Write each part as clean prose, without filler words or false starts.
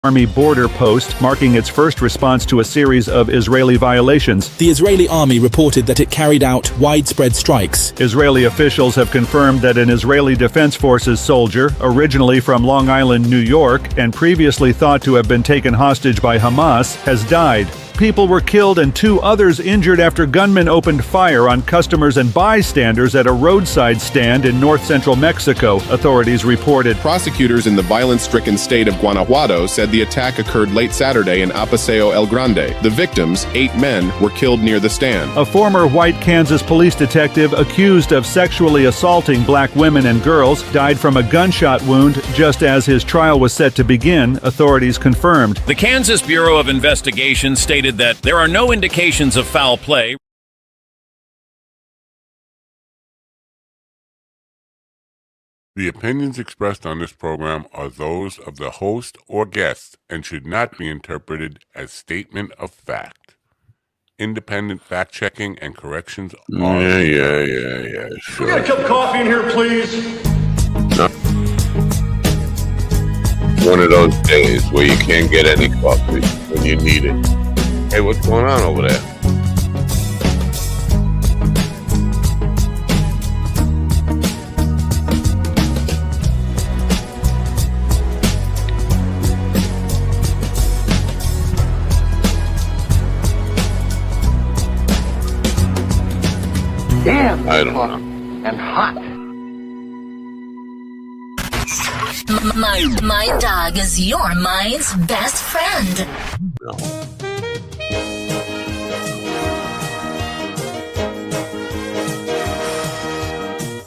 Army border post, marking its first response to a series of Israeli violations. The Israeli army reported that it carried out widespread strikes. Israeli officials have confirmed that an Israeli Defense Forces soldier, originally from Long Island, New York, and previously thought to have been taken hostage by Hamas, has died. People were killed and 2 others injured after gunmen opened fire on customers and bystanders at a roadside stand in north-central Mexico, authorities reported. Prosecutors in the violence-stricken state of Guanajuato said the attack occurred late Saturday in Apaseo El Grande. The victims, 8 men, were killed near the stand. A former white Kansas police detective accused of sexually assaulting black women and girls died from a gunshot wound just as his trial was set to begin, authorities confirmed. The Kansas Bureau of Investigation stated that there are no indications of foul play. The opinions expressed on this program are those of the host or guest and should not be interpreted as statement of fact. Independent fact-checking and corrections are... Yeah, sure. We got a cup of coffee in here, please. No. One of those days where you can't get any coffee when you need it. Hey, what's going on over there? Damn, I don't know. and hot. My dog is your mind's best friend. No.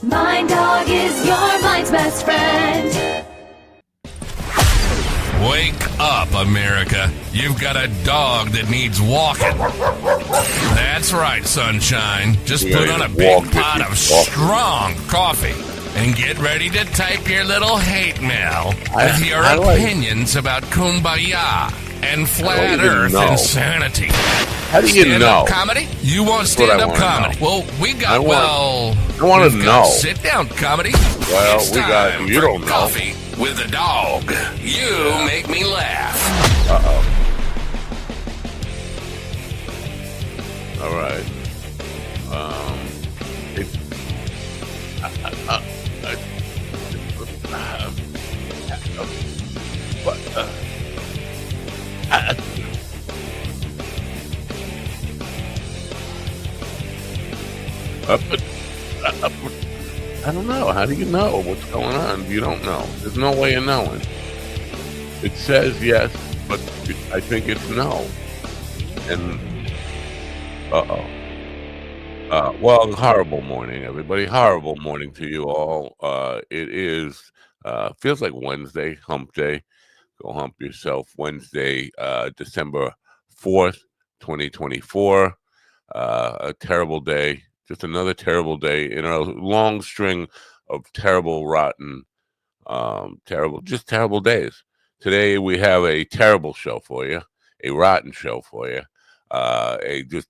My dog is your mind's best friend. Wake up, America. You've got a dog that needs walking. That's right, sunshine. Just put on a big pot of strong coffee and get ready to type your little hate mail with your opinions about kumbaya and flat earth insanity. How do you know? Comedy? You want stand-up comedy? Well, we got, I want to know. Sit-down comedy. Well, we got, you don't know. Coffee with a dog. You make me laugh. Uh-oh. All right. I don't know. How do you know what's going on? You don't know. There's no way of knowing. It says yes, but I think it's no. And well, horrible morning, everybody. Horrible morning to you all. It is feels like Wednesday, hump day. Go hump yourself. Wednesday, December 4th, 2024. A terrible day. Just another terrible day in a long string of terrible, rotten, terrible days. Today we have a terrible show for you, a rotten show for you, a just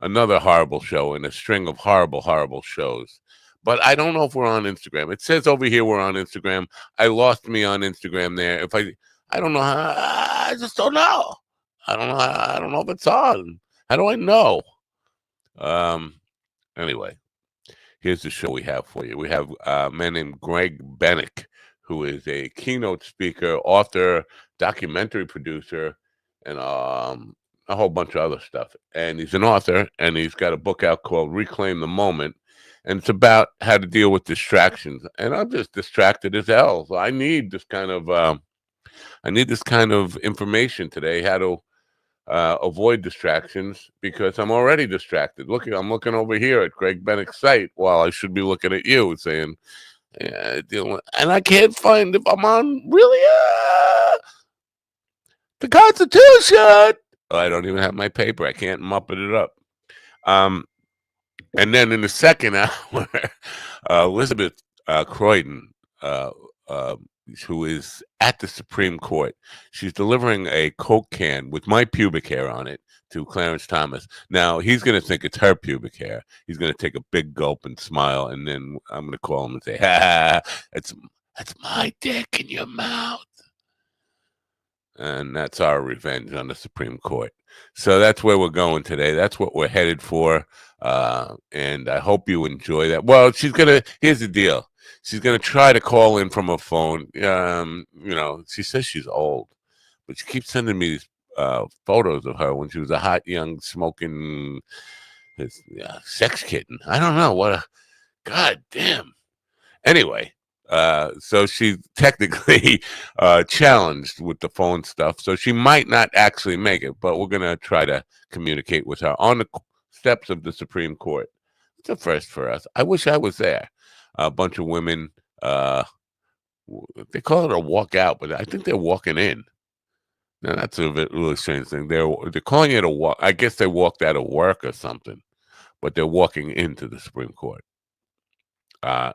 another horrible show in a string of horrible shows. But I don't know if we're on Instagram. It says over here we're on Instagram. I lost me on Instagram there. I don't know how. I just don't know. I don't know if it's on. How do I know? Anyway, here's the show we have for you. We have a man named Greg Bennick, who is a keynote speaker, author, documentary producer, and a whole bunch of other stuff. And he's an author, and he's got a book out called Reclaim the Moment. And it's about how to deal with distractions. And I'm just distracted as hell. So I need this kind of information today, how to avoid distractions, because I'm already distracted. I'm looking over here at Greg Bennick's site while I should be looking at you saying, and I can't find if I'm on really the Constitution. I don't even have my paper. I can't muppet it up. And then in the second hour, Elizabeth Croydon, who is at the Supreme Court, she's delivering a Coke can with my pubic hair on it to Clarence Thomas. Now, he's going to think it's her pubic hair. He's going to take a big gulp and smile, and then I'm going to call him and say, that's my dick in your mouth. and that's our revenge on the Supreme Court. So that's where we're going today. That's what we're headed for, and I hope you enjoy that. Well, here's the deal. She's gonna try to call in from her phone. She says she's old, but she keeps sending me these photos of her when she was a hot, young, smoking sex kitten. I don't know what. God damn. Anyway, so she's technically challenged with the phone stuff, so she might not actually make it, but we're going to try to communicate with her on the steps of the Supreme Court. It's a first for us. I wish I was there. A bunch of women, they call it a walkout, but I think they're walking in. Now, that's a really strange thing. They're calling it a walk. I guess they walked out of work or something, but they're walking into the Supreme Court.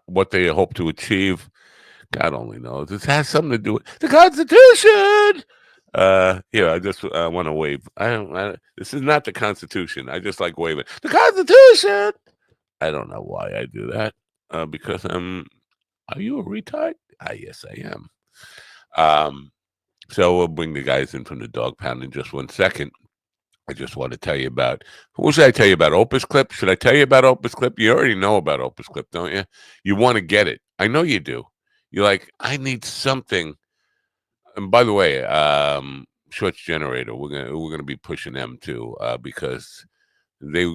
What they hope to achieve, God only knows. This has something to do with the Constitution. I just want to wave. This is not the Constitution. I just like waving the Constitution. I don't know why I do that. Because are you a retard? Yes, I am. So we'll bring the guys in from the dog pound in just 1 second. I just want to tell you about, who should I tell you about? Opus Clip? Should I tell you about Opus Clip? You already know about Opus Clip, don't you? You want to get it. I know you do. You're like, I need something. And by the way, Shorts Generator, we're gonna be pushing them too, because they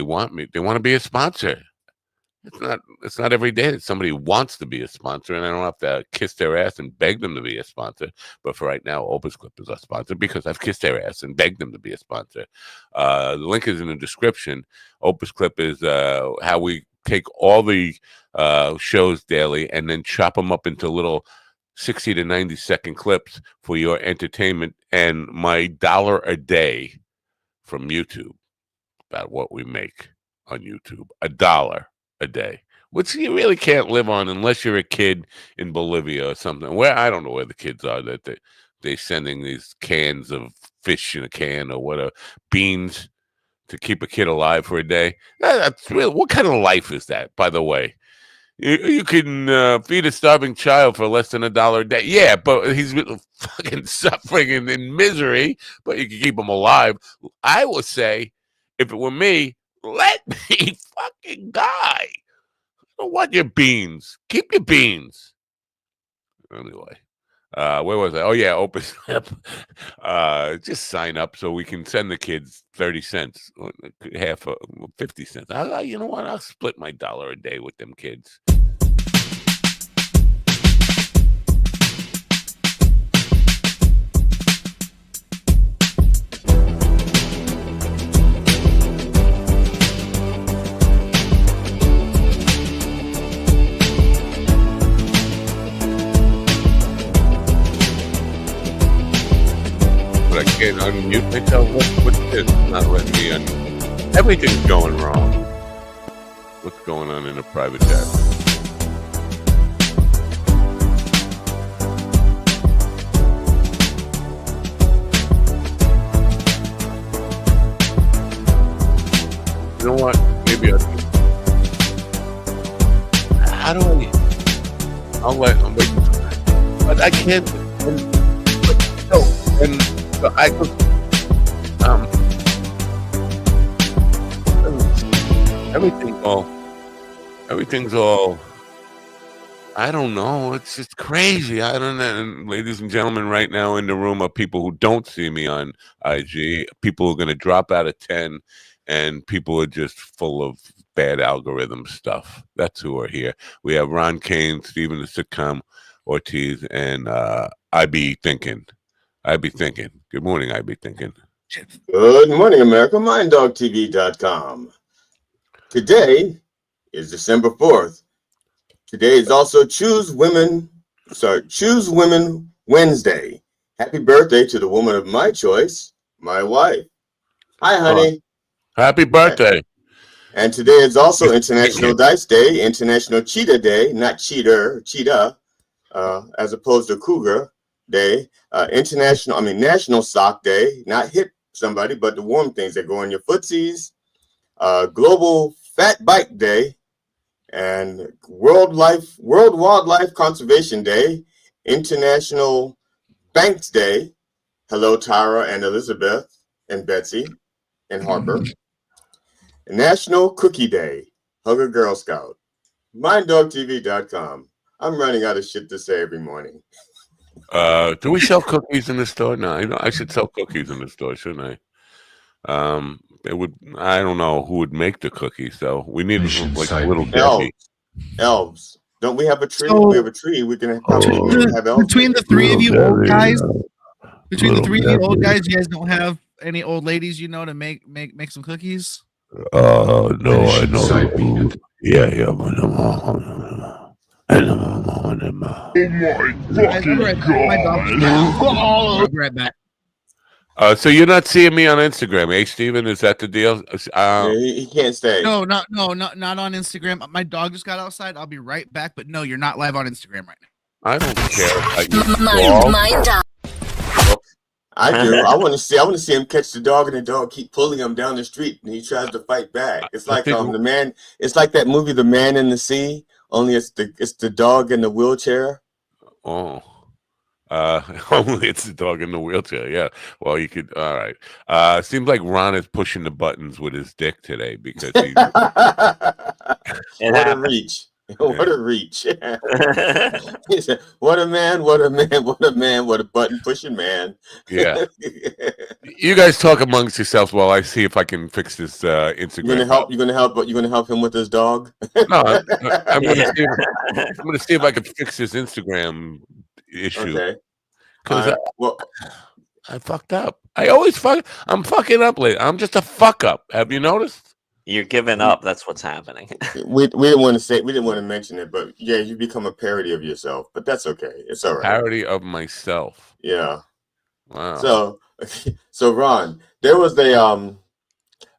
want me. They want to be a sponsor. It's not every day that somebody wants to be a sponsor, and I don't have to kiss their ass and beg them to be a sponsor. But for right now, Opus Clip is our sponsor because I've kissed their ass and begged them to be a sponsor. The link is in the description. Opus Clip is how we take all the shows daily and then chop them up into little 60 to 90-second clips for your entertainment, and my $1 a day from YouTube, about what we make on YouTube. $1 a day, which you really can't live on unless you're a kid in Bolivia or something. Where I don't know where the kids are that they're sending these cans of fish in a can or whatever, beans to keep a kid alive for a day. That's real. What kind of life is that, by the way? You can feed a starving child for less than $1 a day. Yeah, but he's fucking suffering in misery, but you can keep him alive. I would say, if it were me, let me fucking die. I don't want your beans. Keep your beans. Anyway, where was I? Oh, yeah, Open Clip. Just sign up so we can send the kids 30 cents, half 50 cents. You know what? I'll split my $1 a day with them kids. Can't unmute myself. What's this? Not letting me unmute. Everything's going wrong. What's going on in the private chat? You know what? Maybe how do I'll wait. But I can't. So I could, everything's all, I don't know. It's just crazy. I don't know. And ladies and gentlemen, right now in the room are people who don't see me on IG, people who are going to drop out of 10, and people who are just full of bad algorithm stuff. That's who are here. We have Ron Kane, Stephen the Sitcom Ortiz, and I Be Thinking. Good morning, I Be Thinking. Good morning, America. MindDogTV.com. Today is December 4th. Today is also Choose Women Wednesday. Happy birthday to the woman of my choice, my wife. Hi, honey. Happy birthday. And today is also International Dice Day, International Cheetah Day, not cheetah, as opposed to cougar Day, National Sock Day, not hit somebody, but the warm things that go on your footsies, Global Fat Bike Day, and World Wildlife Conservation Day, International Banks Day, Hello, Tyra and Elizabeth and Betsy and Harper. National Cookie Day. Hug a Girl Scout. MindDogTV.com. I'm running out of shit to say every morning. Do we sell cookies in the store? No, I should sell cookies in the store, shouldn't I? It would. I don't know who would make the cookies though. We need like a little Debbie. Elves. Don't we have a tree? So, we have a tree. We can have elves. Between the three of you old guys, you guys don't have any old ladies you know to make some cookies? No, I know. Yeah. Oh my fucking god! I'll be right back. So you're not seeing me on Instagram, eh, Steven? Is that the deal? He can't stay. No, not on Instagram. My dog just got outside. I'll be right back. But no, you're not live on Instagram right now. I don't care. Mind dog. I do. I want to see him catch the dog, and the dog keep pulling him down the street, and he tries to fight back. It's like the man. It's like that movie, The Man in the Sea. Only it's the dog in the wheelchair. Oh. Only it's the dog in the wheelchair. Yeah. Well, you could. All right. Seems like Ron is pushing the buttons with his dick today because he. What a reach! What a reach! He said, "What a man! What a man! What a man! What a button pushing man!" Yeah. You guys talk amongst yourselves while I see if I can fix this Instagram. You're gonna help him with his dog. No, I'm gonna see if I can fix this Instagram issue. Okay. Because I fucked up. I'm fucking up late. I'm just a fuck up. Have you noticed? You're giving up. That's what's happening. we didn't want to mention it, but yeah, you become a parody of yourself. But that's okay. It's all right. Parody of myself. Yeah. Wow. So Ron, there was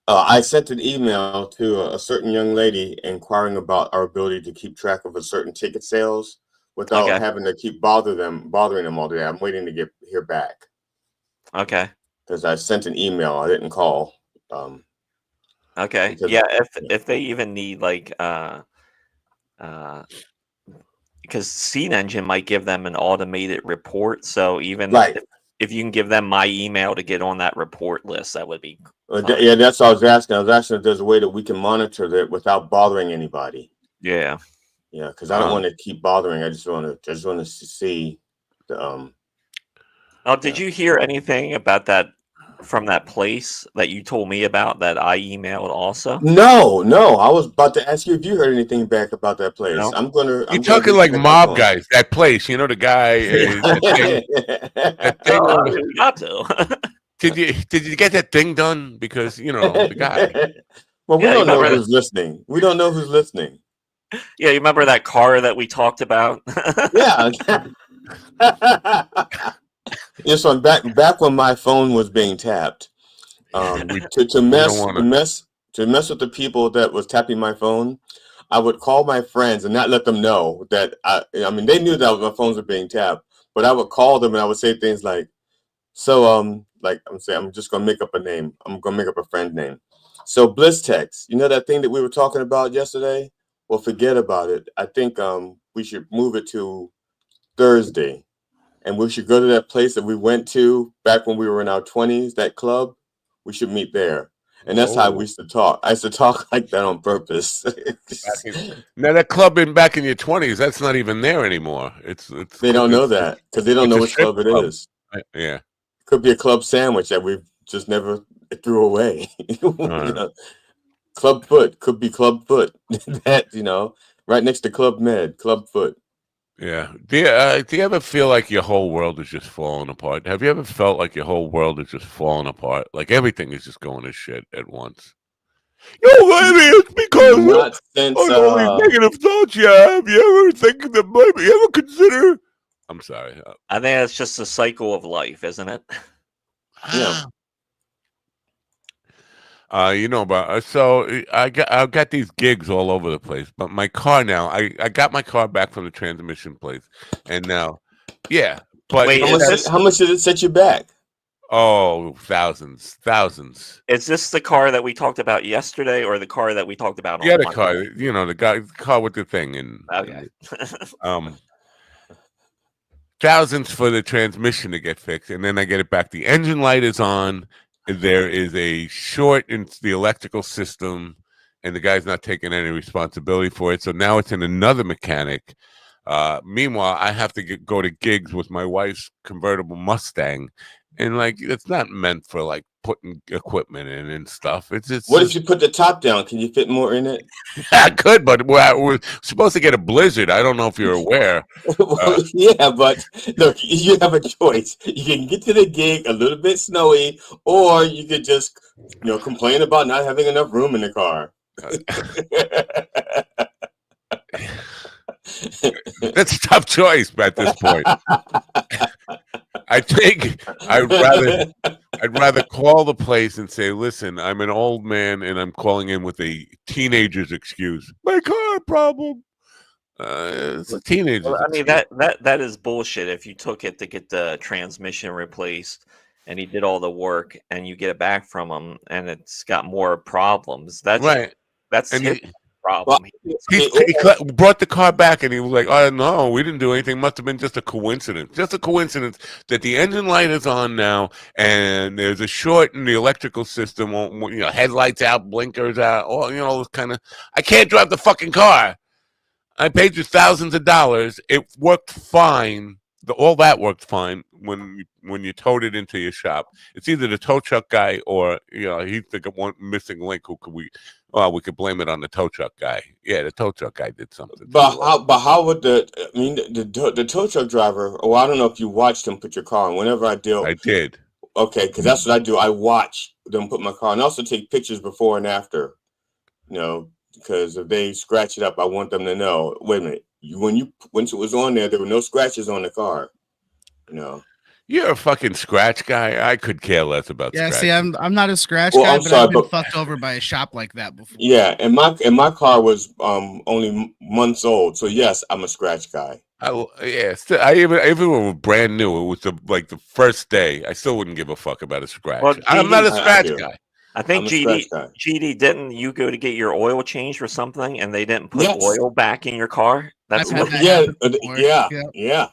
I sent an email to a certain young lady inquiring about our ability to keep track of a certain ticket sales without having to keep bothering them all day. I'm waiting to hear back. Okay. Because I sent an email, I didn't call. Okay. Yeah. If they even need like because Seed Engine might give them an automated report. So even if you can give them my email to get on that report list, that would be yeah, that's what I was asking. I was asking if there's a way that we can monitor that without bothering anybody. Yeah. Yeah, because I don't want to keep bothering. I just want to see the Oh, did you hear anything about that from that place that you told me about that I emailed also? No. I was about to ask you if you heard anything back about that place. No? You're talking like mob guys. That place, you know, the guy. We got to. Did you get that thing done? Because you know the guy. Well, we don't know who's listening. We don't know who's listening. Yeah, you remember that car that we talked about? Yeah. Yeah, so back when my phone was being tapped, to mess with the people that was tapping my phone, I would call my friends and not let them know that I mean they knew that my phones were being tapped, but I would call them and I would say things like, like I'm just gonna make up a name. I'm gonna make up a friend name. So Bliss Text, you know that thing that we were talking about yesterday? Well, forget about it. I think we should move it to Thursday. And we should go to that place that we went to back when we were in our 20s, that club. We should meet there. And that's how we used to talk. I used to talk like that on purpose. Now that club back in your 20s, that's not even there anymore. They don't know that because they don't know which club it is. Yeah. It could be a club sandwich that we just never threw away. You know? Club Foot could be Club Foot. That, right next to Club Med, Club Foot. Yeah. Do you ever feel like your whole world is just falling apart? Have you ever felt like your whole world is just falling apart? Like everything is just going to shit at once? Yo, maybe it's because of all these negative thoughts you have. You ever think that maybe you ever consider? I'm sorry. I think it's just a cycle of life, isn't it? Yeah. But so I got these gigs all over the place. But my car now, I got my car back from the transmission place, and now, yeah. But wait, how much did it set you back? Oh, thousands. Is this the car that we talked about yesterday, or the car that we talked about? Yeah, the car. The car with the thing, and okay. thousands for the transmission to get fixed, and then I get it back. The engine light is on. There is a short in the electrical system, and the guy's not taking any responsibility for it. So now it's in another mechanic. Meanwhile, I have to go to gigs with my wife's convertible Mustang, and like it's not meant for like putting equipment in and stuff. It's what if you put the top down? Can you fit more in it? I could, but we're supposed to get a blizzard. I don't know if you're aware. Yeah, but look, you have a choice. You can get to the gig a little bit snowy, or you could just, complain about not having enough room in the car. That's a tough choice at this point. I think I'd rather call the place and say, "Listen, I'm an old man and I'm calling in with a teenager's excuse. My car problem." It's a teenager's Well, I mean excuse. that is bullshit. If you took it to get the transmission replaced and he did all the work and you get it back from him and it's got more problems, that's right. That's And his problem. He brought the car back and he was like, "Oh no, we didn't do anything. Must have been just a coincidence. Just a coincidence that the engine light is on now and there's a short in the electrical system. Headlights out, blinkers out. This kind of. I can't drive the fucking car. I paid you thousands of dollars. It worked fine. All that worked fine when you towed it into your shop. It's either the tow truck guy or he's the one missing link. We could blame it on the tow truck guy. Yeah, the tow truck guy did something. But how would the tow truck driver? Oh, I don't know if you watched him put your car in. Whenever I did. Okay, because that's what I do. I watch them put my car, and also take pictures before and after. Because if they scratch it up, I want them to know. Wait a minute. Once it was on there were no scratches on the car. You're a fucking scratch guy. I could care less about. Yeah, scratch. see, I'm not a scratch Well, guy, I'm but sorry, I've been but- fucked over by a shop like that before. Yeah, and my car was only months old, so yes, I'm a scratch guy. I even when it was brand new, it was the first day. I still wouldn't give a fuck about a scratch. Well, I'm not a scratch guy. I think GD, didn't you go to get your oil changed or something, and they didn't put oil back in your car? That's what. Yeah.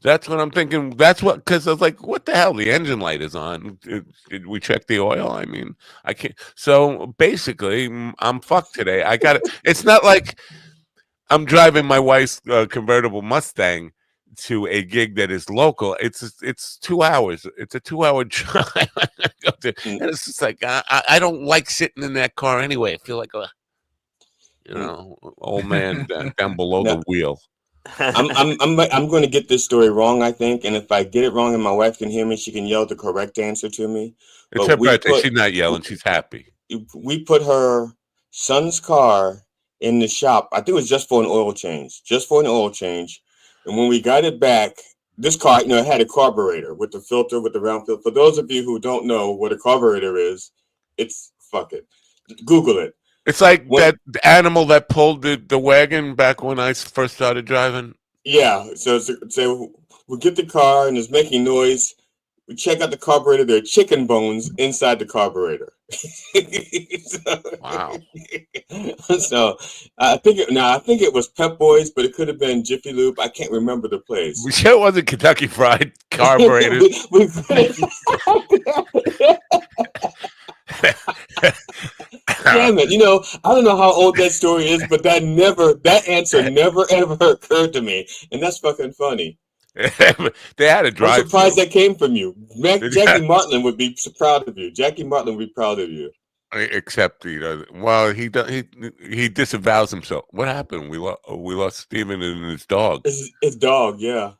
That's what I'm thinking. That's what, because I was like, what the hell? The engine light is on. Did we check the oil? I mean, I can't. So basically, I'm fucked today. I got it. It's not like I'm driving my wife's convertible Mustang to a gig that is local. It's 2 hours. It's a 2-hour drive. And it's just like I don't like sitting in that car anyway. I feel like a old man down below the wheel. I'm going to get this story wrong, I think, and if I get it wrong and my wife can hear me, she can yell the correct answer to me. It's her birthday. She's not yelling. She's happy. We put her son's car in the shop. I think it was just for an oil change. And when we got it back, this car, it had a carburetor with the filter, with the round filter. For those of you who don't know what a carburetor is, fuck it. Google it. It's like that animal that pulled the wagon back when I first started driving. Yeah. So we get the car and it's making noise. We check out the carburetor. There are chicken bones inside the carburetor. Wow. So I think it was Pep Boys, but it could have been Jiffy Lube. I can't remember the place. We sure it wasn't Kentucky Fried carburetors. Damn it! I don't know how old that story is, but that answer never ever occurred to me, and that's fucking funny. They had a drive. I'm surprised that came from you. Jackie Martlin would be proud of you. Jackie Martlin would be proud of you. Except he disavows himself. What happened? We lost Steven and his dog. His dog, yeah.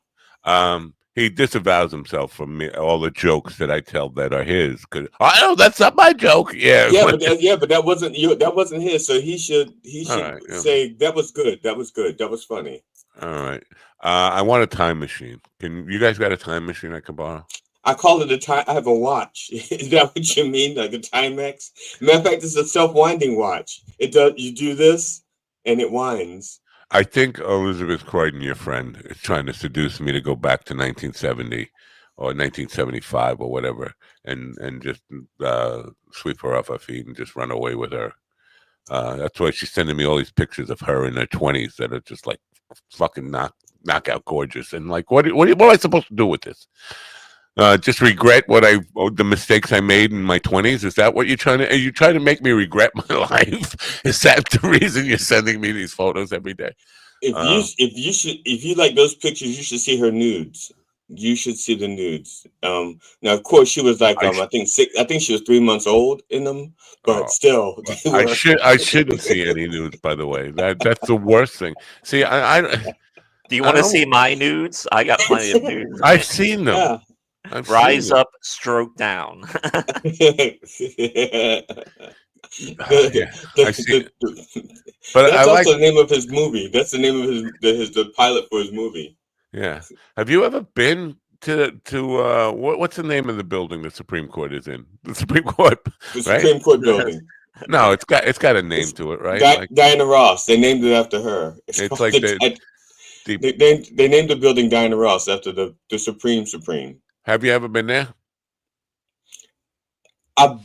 He disavows himself from all the jokes that I tell that are his. Cause that's not my joke. Yeah, but that wasn't you. That wasn't his. So he should say that was good. That was good. That was funny. All right. I want a time machine. Can you guys got a time machine I can borrow? I call it a time. I have a watch. Is that what you mean? Like a Timex? Matter of fact, it's a self-winding watch. It does. You do this, and it winds. I think Elizabeth Croydon, your friend, is trying to seduce me to go back to 1970 or 1975 or whatever, and just sweep her off her feet and just run away with her. That's why she's sending me all these pictures of her in her 20s that are just like fucking not knockout gorgeous. And like, what am I supposed to do with this? Just regret the mistakes I made in my 20s? Is that what you're trying to? Are you trying to make me regret my life? Is that the reason you're sending me these photos every day? If you like those pictures, you should see her nudes. You should see the nudes. Now, of course, she was like, I think she was 3 months old in them, but still, I shouldn't see any nudes. By the way, that's the worst thing. See, Do you want to see my nudes? I got plenty of nudes. I've seen them. Yeah. Rise up, stroke down. I see. But that's also the name of his movie. That's the name of the pilot for his movie. Yeah. Have you ever been to what's the name of the building the Supreme Court is in? The Supreme Court. The Supreme Court building. No, it's got a name to it, right? Diana Ross. They named it after her. It's like they named the building Diana Ross after the Supreme. Have you ever been there?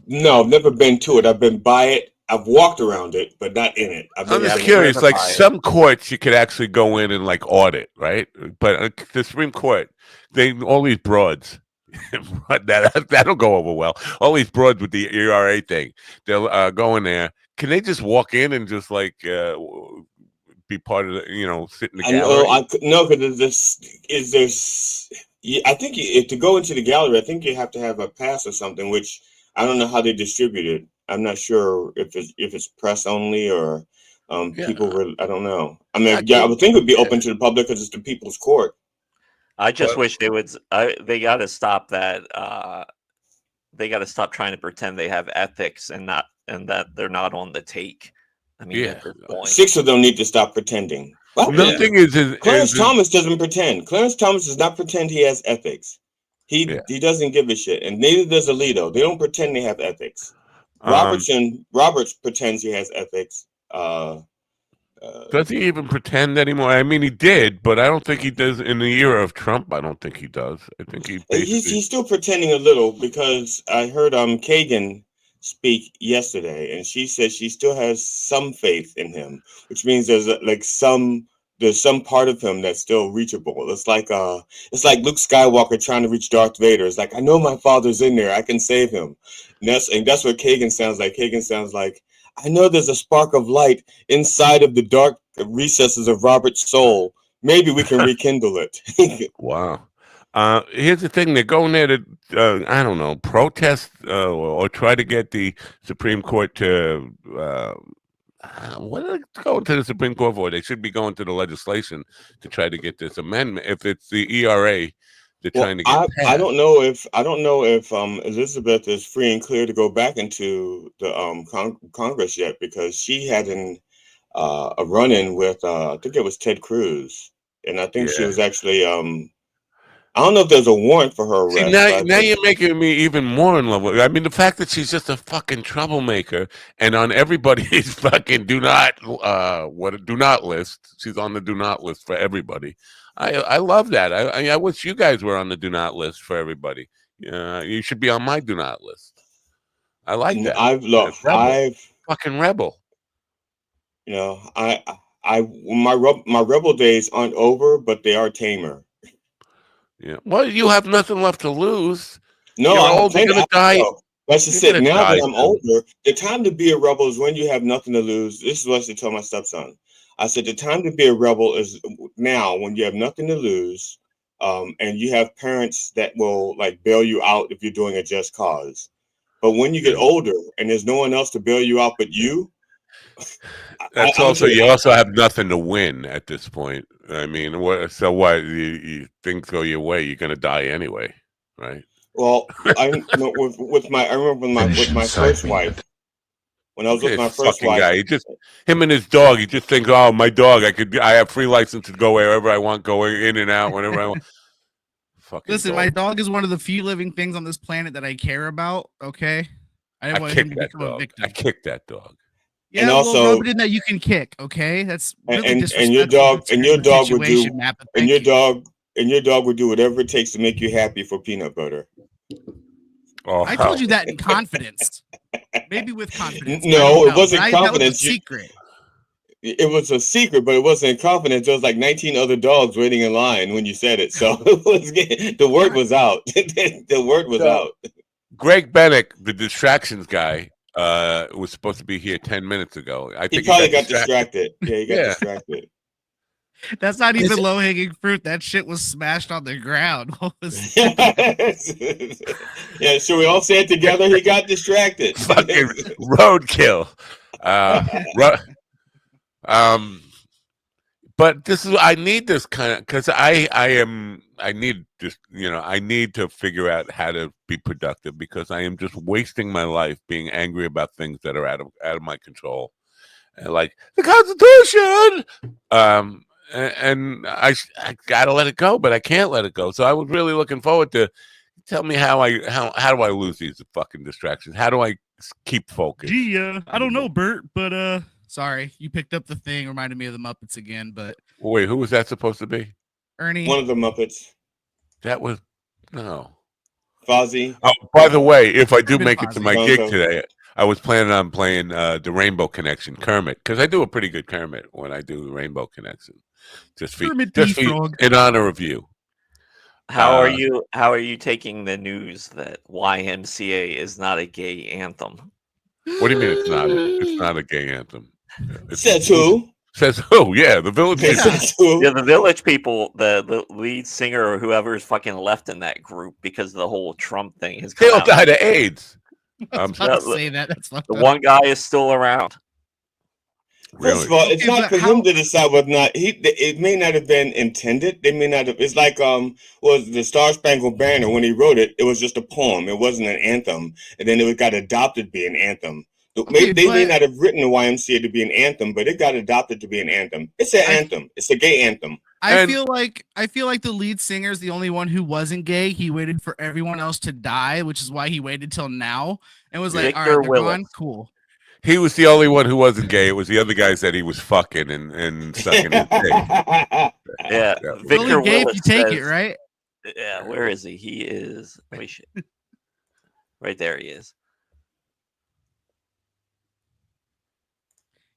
No, I've never been to it. I've been by it. I've walked around it, but not in it. I'm just curious. Like some courts, you could actually go in and like audit, right? But the Supreme Court, all these broads, that'll go over well. All these broads with the ERA thing, they'll go in there. Can they just walk in and just like be part of the, sit in the gallery? No, because I think to go into the gallery, I think you have to have a pass or something, which I don't know how they distribute it. I'm not sure if it's press only or people. I don't know. I mean, I would think it would be open to the public because it's the people's court. I just wish they would. They got to stop that. They got to stop trying to pretend they have ethics and that they're not on the take. I mean, at this point. 6 of them need to stop pretending. Well, the thing is Clarence Thomas doesn't pretend. Clarence Thomas does not pretend he has ethics. He doesn't give a shit, and neither does Alito. They don't pretend they have ethics. Roberts pretends he has ethics. Does he even pretend anymore? I mean, he did, but I don't think he does in the era of Trump. I don't think he does. I think he's still pretending a little, because I heard Kagan speak yesterday, and she said she still has some faith in him, which means there's some part of him that's still reachable. It's like Luke Skywalker trying to reach Darth Vader. It's like, I know my father's in there. I can save him. And that's what Kagan sounds like. Kagan sounds like, I know there's a spark of light inside of the dark recesses of Robert's soul. Maybe we can rekindle it. Wow. Here's the thing. They're going there to, I don't know, protest or try to get the Supreme Court to... what are they going to the Supreme Court for? They should be going to the legislation to try to get this amendment. If it's the ERA, they're trying to get passed. I don't know if Elizabeth is free and clear to go back into the Congress yet, because she had a run-in with I think it was Ted Cruz, and I think she was actually I don't know if there's a warrant for her arrest. See, now you're making me even more in love with her. I mean, the fact that she's just a fucking troublemaker, and on everybody's fucking do not list. She's on the do not list for everybody. I love that. I wish you guys were on the do not list for everybody. You should be on my do not list. I like that. I've fucking rebel. My rebel days aren't over, but they are tamer. Yeah. Well, you have nothing left to lose. No, you're gonna die. That's just it. Now that I'm older, the time to be a rebel is when you have nothing to lose. This is what I used to tell my stepson. I said the time to be a rebel is now, when you have nothing to lose, and you have parents that will like bail you out if you're doing a just cause. But when you get older and there's no one else to bail you out but you, you also have nothing to win at this point. I mean, what you things go your way, you're gonna die anyway, right? Well, I remember with my first wife. When I was with my first wife, guy, him and his dog. He just thinks, "Oh, my dog! I have free license to go wherever I want, going in and out whenever I want." Listen, my dog is one of the few living things on this planet that I care about. Okay, I don't want him to become a victim. I kicked that dog. Yeah, and also rub it in that you can kick. Okay, that's really and your dog would do whatever it takes to make you happy for peanut butter. Oh, I told you that in confidence. Maybe with confidence. No, it wasn't confidence. Secret. it was a secret, but it wasn't in confidence. There was like 19 other dogs waiting in line when you said it. So the word was out. The word was out. Greg Bennick, the distractions guy, was supposed to be here 10 minutes ago. I think he probably got distracted. Yeah, he got Yeah. distracted. That's not even low hanging fruit. That shit was smashed on the ground. What was Yeah, so we all say it together. He got distracted. Fucking roadkill. But this is, I need this kind of, because I need just, I need to figure out how to be productive, because I am just wasting my life being angry about things that are out of my control, and like the Constitution. And I gotta let it go, but I can't let it go. So I was really looking forward to, tell me how do I lose these fucking distractions? How do I keep focused? Gee, I don't know, Bert, but sorry, you picked up the thing. Reminded me of the Muppets again, but wait, who was that supposed to be? Ernie, one of the Muppets. That was no Fozzie. Oh, by the way, if I do make Fozzie. it to my gig today, I was planning on playing the Rainbow Connection Kermit, because I do a pretty good Kermit when I do the Rainbow Connection, just in honor of you. How are you taking the news that YMCA is not a gay anthem? What do you mean it's not? It's not a gay anthem. Says who? Says who? Yeah, the Village People. Yeah, the Village People, the lead singer or whoever is fucking left in that group because of the whole Trump thing has come They all out. died of AIDS. I was about to say that. That's fucked the up. one guy is still around. First of all, it's not for him to decide whether or not it may not have been intended. They may not have. It's like was the Star Spangled Banner when he wrote it. It was just a poem. It wasn't an anthem, and then it got adopted to be an anthem. They may not have written the YMCA to be an anthem, but it got adopted to be an anthem. It's an anthem. It's a gay anthem. I feel like the lead singer is the only one who wasn't gay. He waited for everyone else to die, which is why he waited till now and was like, "All right, they're gone, cool." He was the only one who wasn't gay. It was the other guy said he was fucking and sucking his dick. Yeah, Victor only gay Willis if you take says, it, right? Yeah, where is he? He is. Right there, he is.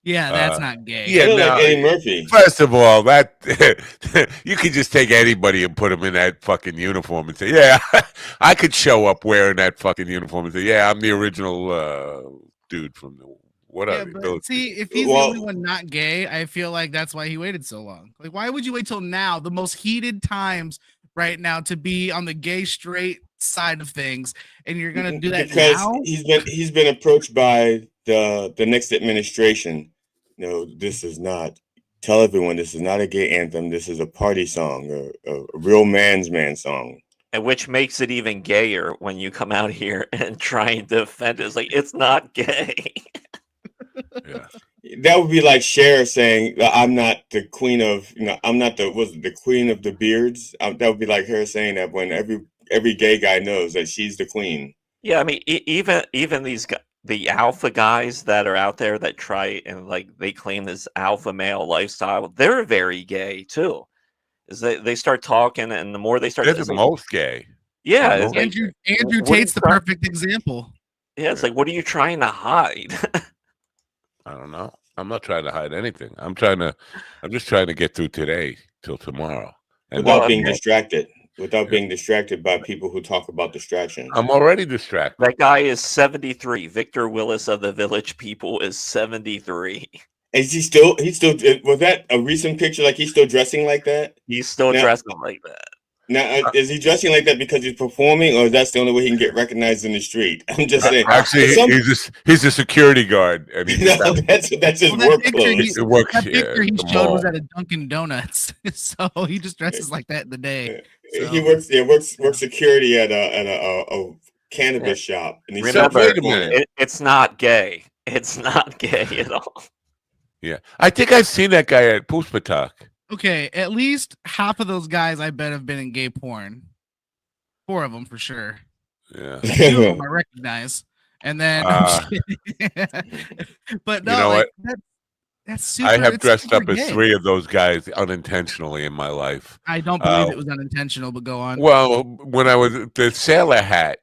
Yeah, that's not gay. Yeah, like Eddie Murphy. First of all, that you could just take anybody and put him in that fucking uniform and say, "Yeah, I could show up wearing that fucking uniform and say, yeah, I'm the original dude from the whatever." Yeah, but see, if he's the only one not gay, I feel like that's why he waited so long. Like, why would you wait till now, the most heated times right now, to be on the gay straight side of things, and you're gonna do that because now? he's been approached by the next administration. No, this is not. Tell everyone this is not a gay anthem. This is a party song, a real man's man song. And which makes it even gayer when you come out here and try and defend it. It's like, it's not gay. Yeah. That would be like Cher saying, "I'm not the queen of," I'm not the queen of the beards. That would be like her saying that when every gay guy knows that she's the queen. Yeah, I mean, even these the alpha guys that are out there that try and like they claim this alpha male lifestyle, they're very gay too. Is they start talking, and the more they start, they're the most gay. Yeah, it's Andrew like, Tate's the perfect example. Yeah, it's like, what are you trying to hide? I don't know. I'm not trying to hide anything. I'm just trying to get through today till tomorrow. And without being distracted. Without being distracted by people who talk about distractions. I'm already distracted. That guy is 73. Victor Willis of the Village People is 73. Is he still? Was that a recent picture? Like he's still dressing like that? He's still dressing like that. Now, is he dressing like that because he's performing, or is that the only way he can get recognized in the street? I'm just saying. Actually, he's a security guard. I mean, that's his work clothes. That picture he showed was at a Dunkin' Donuts, so he just dresses like that in the day. So. He works security at a cannabis shop. And he's Remember, it's not gay. It's not gay at all. Yeah, I think I've seen that guy at Puspatak. Okay, at least half of those guys I bet have been in gay porn. 4 of them for sure. Yeah, 2 of them I recognize, and then. But no, you know like, what? that's super. I have dressed up as gay. 3 of those guys unintentionally in my life. I don't believe it was unintentional, but go on. Well, when I was the sailor hat,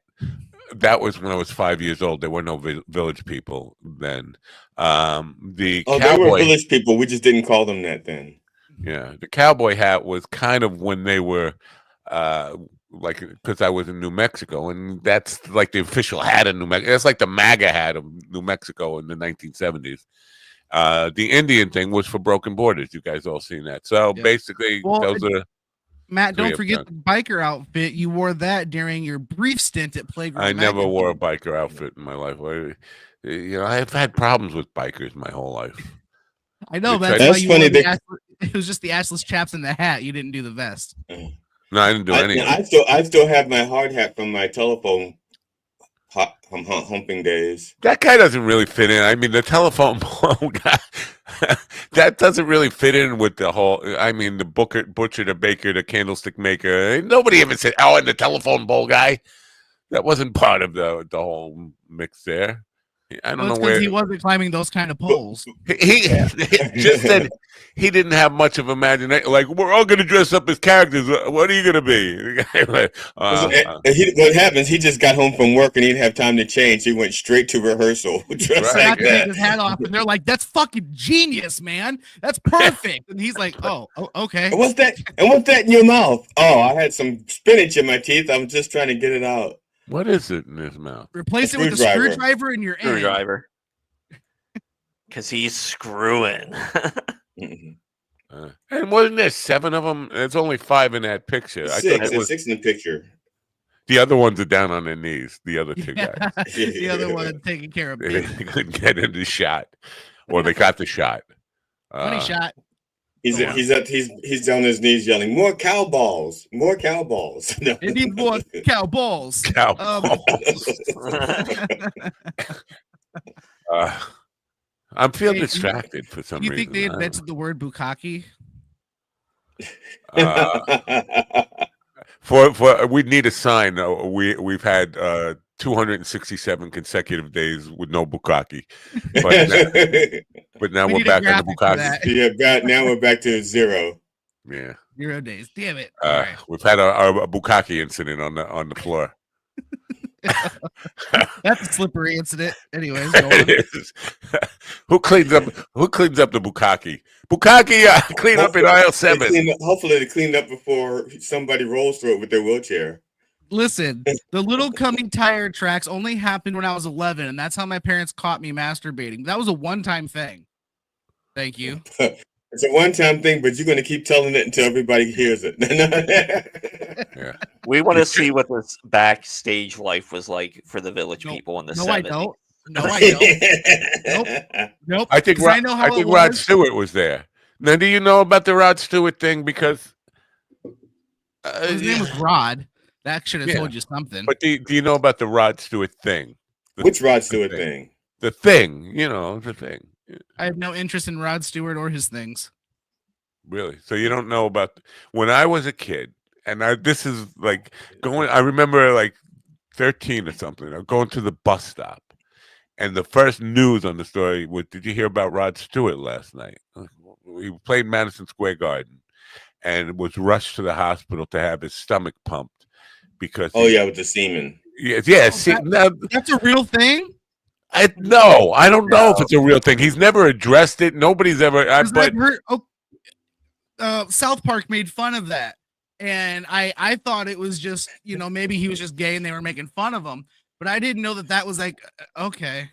that was when I was 5 years old. There were no village people then. The They cowboy, were village people. We just didn't call them that then. yeah, the cowboy hat was kind of when they were like, because I was in New Mexico, and that's like the official hat of New Mexico. That's like the MAGA hat of New Mexico in the 1970s. The Indian thing was for broken borders. You guys all seen that. So basically, those are. Matt, don't forget the biker outfit. You wore that during your brief stint at Playground. I never wore a biker outfit in my life. I've had problems with bikers my whole life. I know that's why you funny. It was just the assless chaps in the hat. You didn't do the vest. No, I didn't do anything. I still have my hard hat from my telephone humping days. That guy doesn't really fit in. I mean, the telephone pole guy, that doesn't really fit in with the whole. I mean, the butcher, the baker, the candlestick maker. Nobody ever said, "Oh, and the telephone pole guy." That wasn't part of the whole mix there. I don't know where he wasn't climbing those kind of poles. He just said he didn't have much of imagination. Like, we're all going to dress up as characters. What are you going to be? What happens? He just got home from work and he didn't have time to change. He went straight to rehearsal. Dressed like that. Take his hat off, and they're like, "That's fucking genius, man. That's perfect." And he's like, "Oh, okay." And what's that? And what's that in your mouth? Oh, I had some spinach in my teeth. I'm just trying to get it out. What is it in his mouth? Replace it with a screwdriver in your screwdriver. Because he's screwing. And wasn't there 7 of them? There's only 5 in that picture. I thought it was 6 in the picture. The other ones are down on their knees. The other 2 guys. The other one taking care of They couldn't get in the shot, or they got the shot. Money shot. He's down on his knees yelling, "More cow balls! More cow balls!" No. It needs more cow balls. Cow balls. I'm feeling distracted for some reason. Do you think they invented the word bukkake? For we'd need a sign. We've had 267 consecutive days with no bukkake, but now we're back on the bukkake. Yeah, now we're back to 0. Yeah, 0 days. Damn it! Right. We've had a bukkake incident on the floor. That's a slippery incident. Anyways, who cleans up the bukkake? Bukkake, clean up in aisle 7. Hopefully, they cleaned up before somebody rolls through it with their wheelchair. Listen, the little coming tire tracks only happened when I was 11, and that's how my parents caught me masturbating. That was a one-time thing. Thank you. It's a one-time thing, but you're going to keep telling it until everybody hears it. Yeah. We want to see what this backstage life was like for the village people in the 70s. I don't. No, I don't. Nope. I think Rod Stewart was there. Now, do you know about the Rod Stewart thing? Because his name was Rod. That should have told you something. But do you know about the Rod Stewart thing? Which Rod Stewart thing? The thing, the thing. I have no interest in Rod Stewart or his things. Really? So you don't know about when I was a kid, and this is like I remember like 13 or something. I'm going to the bus stop, and the first news on the story was, "Did you hear about Rod Stewart last night? He played Madison Square Garden, and was rushed to the hospital to have his stomach pumped because." With the semen. Yeah. That's a real thing. I don't know if it's a real thing. He's never addressed it. Nobody's ever. South Park made fun of that, and I thought it was just maybe he was just gay and they were making fun of him, but I didn't know that was like okay.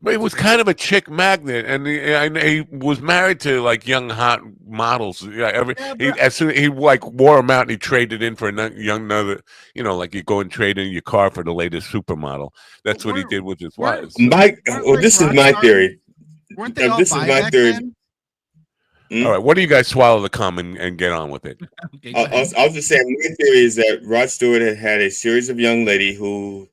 But he was kind of a chick magnet, and he was married to like young hot models. As soon he like wore them out, and he traded in for another. Like you go and trade in your car for the latest supermodel. That's what he did with his wives. This is my theory. Weren't they all this is my theory. All right, what do you guys swallow the cum and get on with it? Okay, I was just saying, my theory is that Rod Stewart had a series of young lady who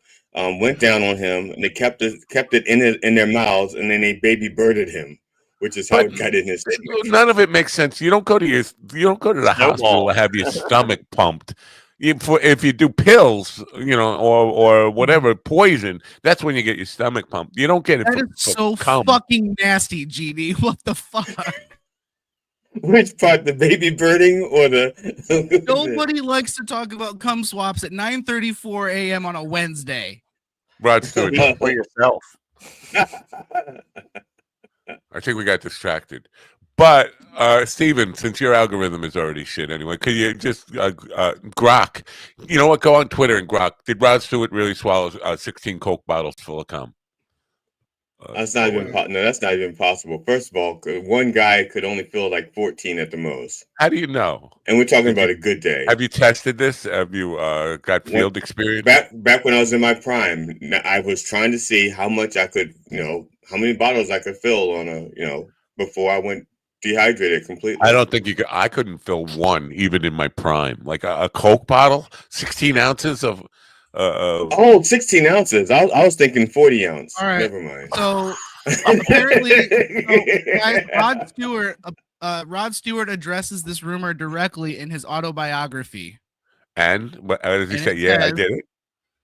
went down on him, and they kept it in their mouths, and then they baby birded him, which is how it got in his stomach. None of it makes sense. You don't go to the hospital to have your stomach pumped. If you do pills, or whatever poison, that's when you get your stomach pumped. You don't get it. That is so fucking nasty, Genie. What the fuck? Which part, the baby birding or the? Nobody likes to talk about cum swaps at 9:34 a.m. on a Wednesday. Rod Stewart. Speak for yourself. I think we got distracted. But Steven, since your algorithm is already shit anyway, could you just Grok? You know what? Go on Twitter and Grok. Did Rod Stewart really swallow 16 Coke bottles full of cum? That's not even no, that's not even possible. First of all, one guy could only fill like 14 at the most. How do you know? And we're talking about a good day. Have you tested this? Have you got field experience? Back when I was in my prime, I was trying to see how much I could, how many bottles I could fill on a, before I went dehydrated completely. I don't think you could. I couldn't fill one even in my prime. Like a Coke bottle, 16 ounces of. 16 ounces. I was thinking 40 ounce. All right. Never mind. So apparently, Rod Stewart addresses this rumor directly in his autobiography. And what does he say? Yeah, I did it.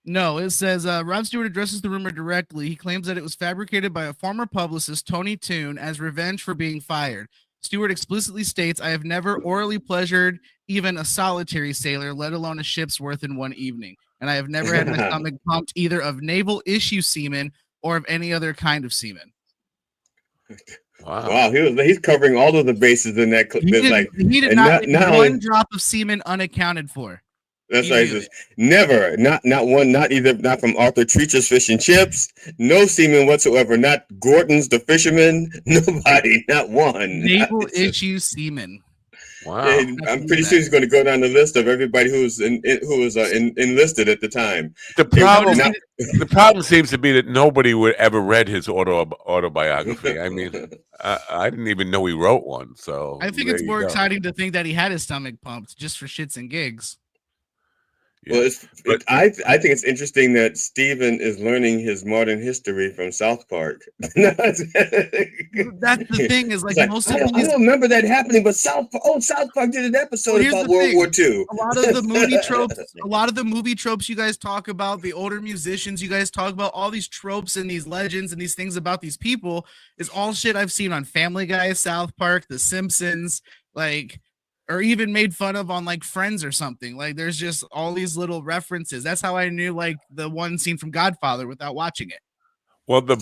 No, it says Rod Stewart addresses the rumor directly. He claims that it was fabricated by a former publicist, Tony Toon, as revenge for being fired. Stewart explicitly states, "I have never orally pleasured even a solitary sailor, let alone a ship's worth in one evening. And I have never had my stomach pumped either of naval issue semen or of any other kind of semen." Wow, he's covering all of the bases in that clip. He did not one drop of semen unaccounted for. That's right. Never, not from Arthur Treacher's Fish and Chips. No semen whatsoever. Not Gordon's The Fisherman. Nobody, not one. Naval issue semen. Wow. I'm pretty sure he's going to go down the list of everybody who was enlisted at the time. The problem seems to be that nobody would ever read his autobiography. I mean, I didn't even know he wrote one. So I think it's more exciting to think that he had his stomach pumped just for shits and gigs. Yeah. Well, I think it's interesting that Steven is learning his modern history from South Park. That's the thing is like most of these. I don't remember that happening, but South Park did an episode about World War II. A lot of the movie tropes you guys talk about, the older musicians you guys talk about, all these tropes and these legends and these things about these people is all shit I've seen on Family Guy, South Park, The Simpsons, or even made fun of on like Friends or something. Like there's just all these little references. That's how I knew like the one scene from Godfather without watching it. Well, the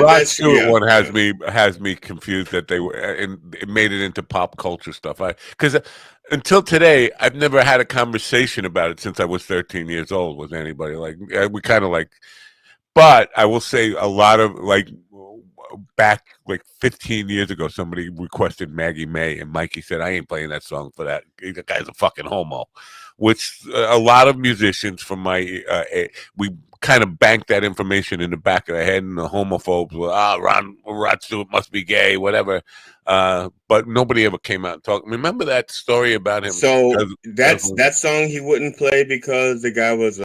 Rod Stewart one has me confused that they were and it made it into pop culture stuff. Because until today, I've never had a conversation about it since I was 13 years old with anybody. Like we kind of like, but I will say a lot of like. Back like 15 years ago, somebody requested Maggie May, and Mikey said, "I ain't playing that song for that. That guy's a fucking homo," which a lot of musicians from my we kind of banked that information in the back of our head, and the homophobes were, Rod Stewart must be gay, whatever. But nobody ever came out and talked. Remember that story about him? So that song he wouldn't play because the guy was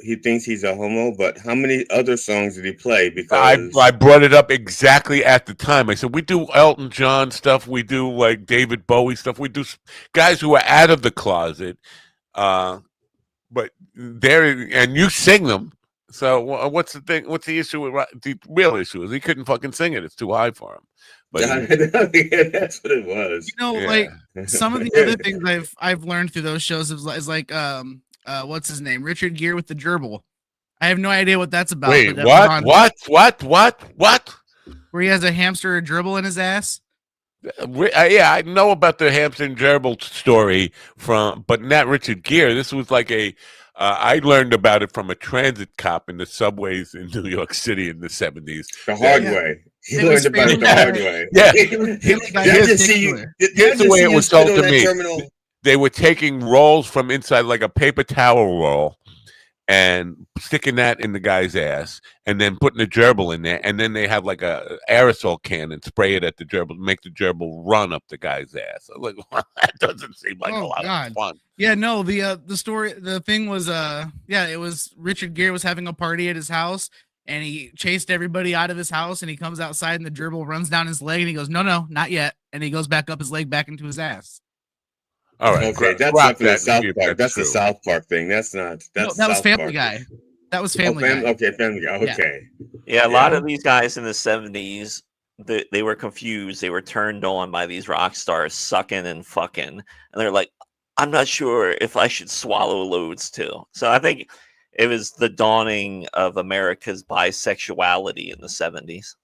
he thinks he's a homo. But how many other songs did he play? Because I brought it up exactly at the time. I said we do Elton John stuff, we do like David Bowie stuff, we do guys who are out of the closet, but and you sing them. So what's the thing? What's the issue with the real issue is he couldn't fucking sing it. It's too high for him. But that's what it was. Like some of the other things I've learned through those shows is like what's his name? Richard Gere with the gerbil. I have no idea what that's about. Wait, what? Where he has a hamster or gerbil in his ass. Yeah, I know about the hamster and gerbil story but not Richard Gere. This was like I learned about it from a transit cop in the subways in New York City in the 70s. The hard way. He learned about it the hard way. Yeah. Here's the way it was told to me. They were taking rolls from inside, like a paper towel roll, and sticking that in the guy's ass, and then putting the gerbil in there, and then they have like a aerosol can and spray it at the gerbil, make the gerbil run up the guy's ass. I'm like, well, that doesn't seem like a lot of fun. Yeah, no, the thing was it was Richard Gere was having a party at his house, and he chased everybody out of his house, and he comes outside, and the gerbil runs down his leg, and he goes, no, not yet, and he goes back up his leg back into his ass. All right, okay, that's not the South Park. That's the South Park thing. That was Family Guy. That was Family Guy. Okay, Family Guy. Okay. Yeah, a lot of these guys in the 70s, they were confused. They were turned on by these rock stars sucking and fucking, and they're like, I'm not sure if I should swallow loads too. So I think it was the dawning of America's bisexuality in the 70s.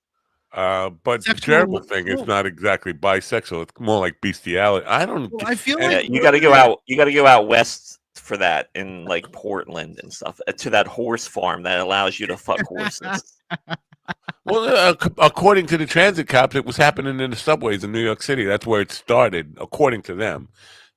But the terrible thing is not exactly bisexual. It's more like bestiality. I don't. Well, I feel Yeah, like you got to go out. You got to go out west for that in like Portland and stuff to that horse farm that allows you to fuck horses. Well, according to the transit cops, it was happening in the subways in New York City. That's where it started, according to them.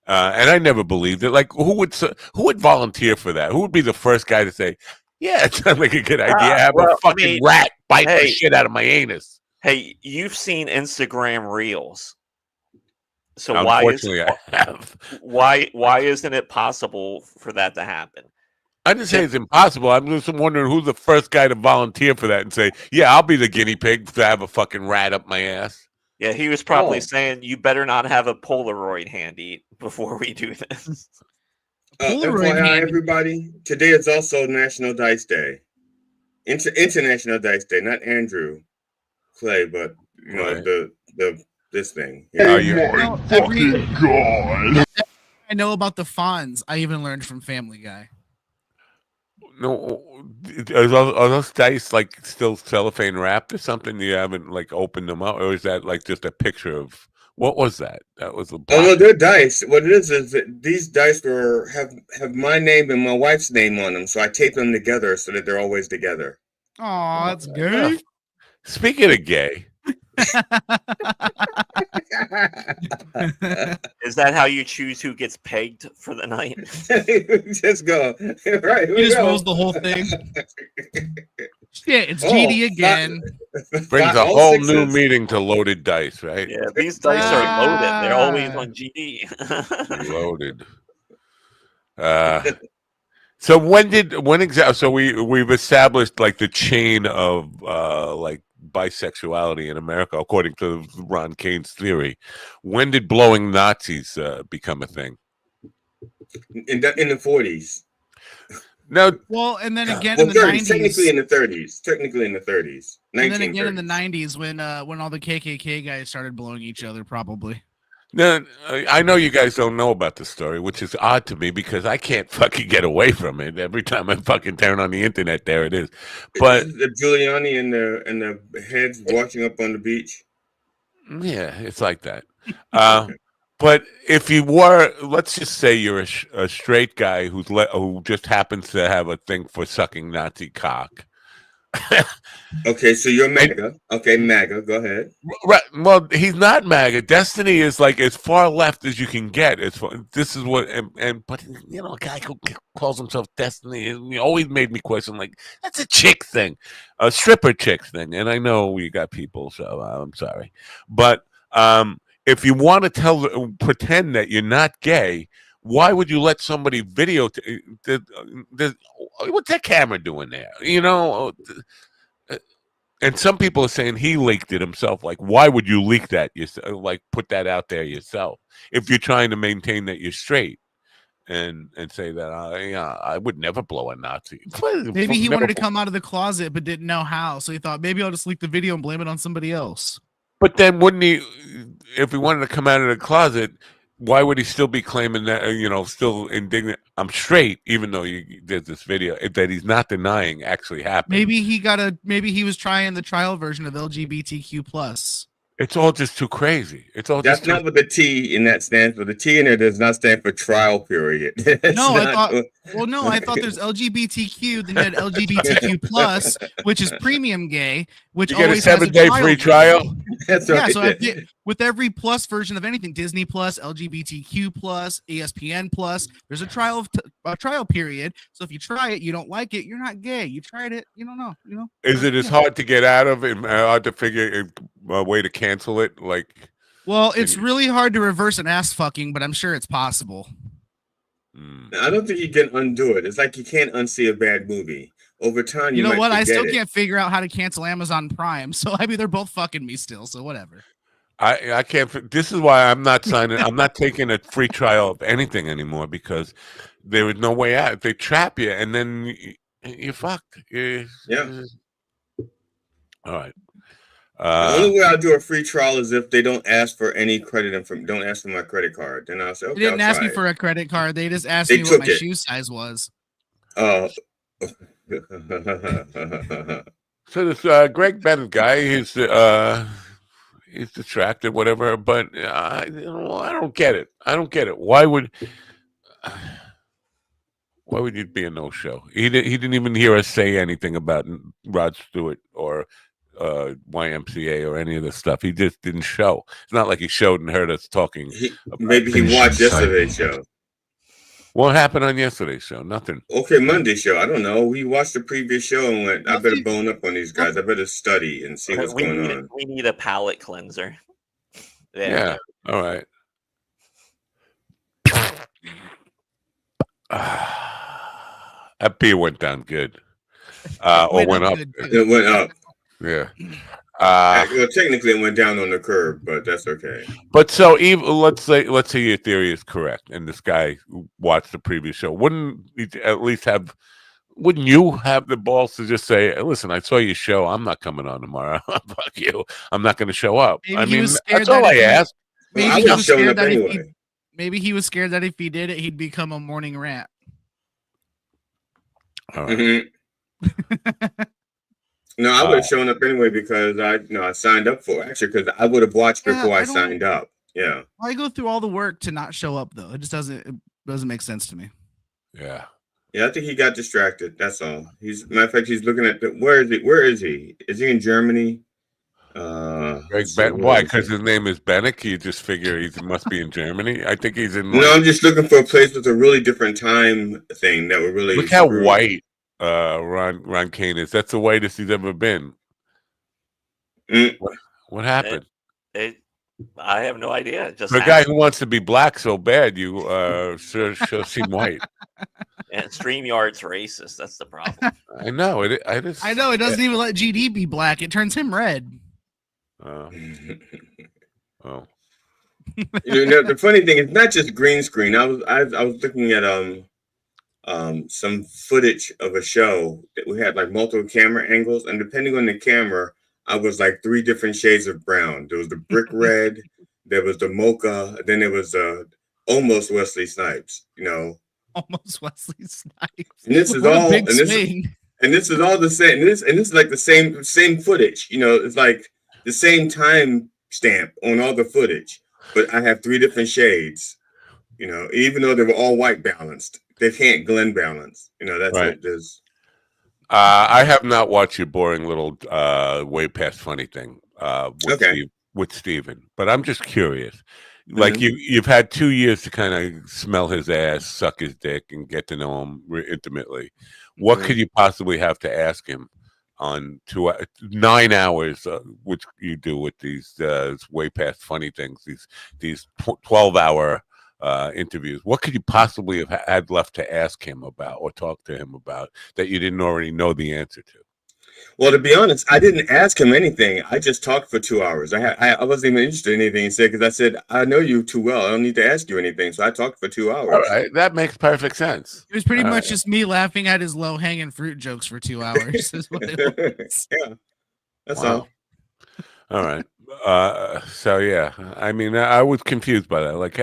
And I never believed it. Like, who would volunteer for that? Who would be the first guy to say, "Yeah, it sounds like a good idea. Have a fucking rat bite the shit out of my anus"? Hey, you've seen Instagram Reels. So Unfortunately, I have. Why isn't it possible for that to happen? I didn't say it's impossible. I'm just wondering who's the first guy to volunteer for that and say, "Yeah, I'll be the guinea pig to have a fucking rat up my ass." Yeah, he was probably saying, "You better not have a Polaroid handy before we do this." FYI, everybody, today is also National Dice Day. International Dice Day, not Andrew Clay, but you know this thing. God! I know about the Fonz. I even learned from Family Guy. No, are those dice like still cellophane wrapped or something? You haven't like opened them up, or is that like just a picture of what was that? That was a. Oh no, they're dice. What it is that these dice have my name and my wife's name on them, so I tape them together so that they're always together. Oh, that's good. Speaking of gay. Is that how you choose who gets pegged for the night? Just go. Right. He just rolls the whole thing. Shit, it's GD again. Brings a whole new meaning to loaded dice, right? Yeah, these dice are loaded. They're always on GD. Loaded. So when exactly? So we've established like the chain of like bisexuality in America, according to Ron Kane's theory. When did blowing Nazis become a thing? In the 40s. No. Well, and then again in the 90s. Technically in the 30s. Technically in the 30s. And then again in the 90s when all the KKK guys started blowing each other, probably. No, I know you guys don't know about the story, which is odd to me because I can't fucking get away from it. Every time I fucking turn on the internet, there it is. But the Giuliani and the heads watching up on the beach. Yeah, it's like that. But if you were, let's just say you're a straight guy who just happens to have a thing for sucking Nazi cock. Okay, so you're MAGA. Okay, MAGA. Go ahead. Right. Well, he's not MAGA. Destiny is like as far left as you can get. This is what, but you know, a guy who calls himself Destiny, he always made me question. Like that's a chick thing, a stripper chick thing. And I know we got people, so I'm sorry, but if you want to pretend that you're not gay, why would you let somebody video? What's that camera doing there? You know, and some people are saying he leaked it himself. Like, why would you leak that? Like, put that out there yourself if you're trying to maintain that you're straight and say that I would never blow a Nazi. Maybe he wanted to come out of the closet but didn't know how, so he thought maybe I'll just leak the video and blame it on somebody else. But then wouldn't he, if he wanted to come out of the closet, why would he still be claiming that, still indignant? I'm straight, even though there's this video that he's not denying actually happened. Maybe he was trying the trial version of LGBTQ+. It's all just too crazy. That's not what the T in that stands for. The T in there does not stand for trial period. I thought there's LGBTQ, then you had LGBTQ+, which is premium gay, which you get always a 7-day free trial. That's right. Yeah, so with every plus version of anything, Disney Plus, LGBTQ+, ESPN+, there's a trial period. So if you try it, you don't like it, you're not gay. You tried it, you don't know. Is it as hard to get out of and hard to figure a way to cancel it? Like, well, it's really hard to reverse an ass fucking, but I'm sure it's possible. I don't think you can undo it. It's like you can't unsee a bad movie. Over time, you know what? I still can't figure out how to cancel Amazon Prime. So I mean, they're both fucking me still. So whatever. I can't. This is why I'm not signing. I'm not taking a free trial of anything anymore because there is no way out. If they trap you, and then you're fucked. Yeah. All right. The only way I'll do a free trial is if they don't ask for any credit don't ask for my credit card. Then I'll say, okay, they didn't ask me for a credit card. They just asked me what my shoe size was. So this Greg Bennett guy, he's distracted, whatever. But I don't get it. I don't get it. Why would it be a no-show? He didn't even hear us say anything about Rod Stewart or YMCA or any of this stuff. He just didn't show. It's not like he showed and heard us talking. Maybe he watched yesterday's show. What happened on yesterday's show? Nothing. Okay, Monday show. I don't know. We watched the previous show and went, I better bone up on these guys. I better study and see what's going on. We need a palate cleanser. Yeah. All right. That beer went down good. Or went up. It went up. Yeah. Well, technically, it went down on the curve, but that's okay. But so, even let's say your theory is correct, and this guy watched the previous show. Wouldn't you at least have? Wouldn't you have the balls to just say, hey, "Listen, I saw your show. I'm not coming on tomorrow. Fuck you. I'm not going to show up." Maybe I mean, that's all I asked. Maybe I was showing up anyway. Maybe he was scared that if he did it, he'd become a morning rat. All right. No, I would have shown up anyway because I signed up for it. Actually, because I would have watched before I signed up. Yeah. Why go through all the work to not show up though? It just doesn't make sense to me. Yeah. Yeah, I think he got distracted. That's all. Matter of fact, he's looking at where is he? Where is he? Is he in Germany? Why? Because his name is Bennett. You just figure he must be in Germany. I think he's in. No, I'm just looking for a place with a really different time thing that would really look how white Ron Kane is. That's the whitest he's ever been. What happened? I have no idea. Just the guy who wants to be black so bad, you sure seem white. And StreamYard's racist. That's the problem. I know it. I know it doesn't even let GD be black. It turns him red. Oh. The funny thing is not just green screen. I was looking at some footage of a show that we had like multiple camera angles, and depending on the camera, I was like 3 different shades of brown. There was the brick red, there was the mocha, then there was almost Wesley Snipes. Almost Wesley Snipes. And this is all this is all the same. And this is like the same footage. It's like the same time stamp on all the footage, but I have 3 different shades. Even though they were all white balanced, they can't Glenn balance. That's right. It. I have not watched your boring little way past funny thing with Steven, but I'm just curious. Like you've had 2 years to kind of smell his ass, suck his dick, and get to know him intimately. What could you possibly have to ask him on 9 hours, which you do with these way past funny things, these 12-hour interviews? What could you possibly have had left to ask him about or talk to him about that you didn't already know the answer to? Well, to be honest, I didn't ask him anything. I just talked for 2 hours. I wasn't even interested in anything he said because I said, I know you too well. I don't need to ask you anything. So I talked for 2 hours. All right. That makes perfect sense. It was pretty much just me laughing at his low-hanging fruit jokes for 2 hours. Is what it was. Yeah. That's all. All right. So yeah, I mean, I was confused by that. Like,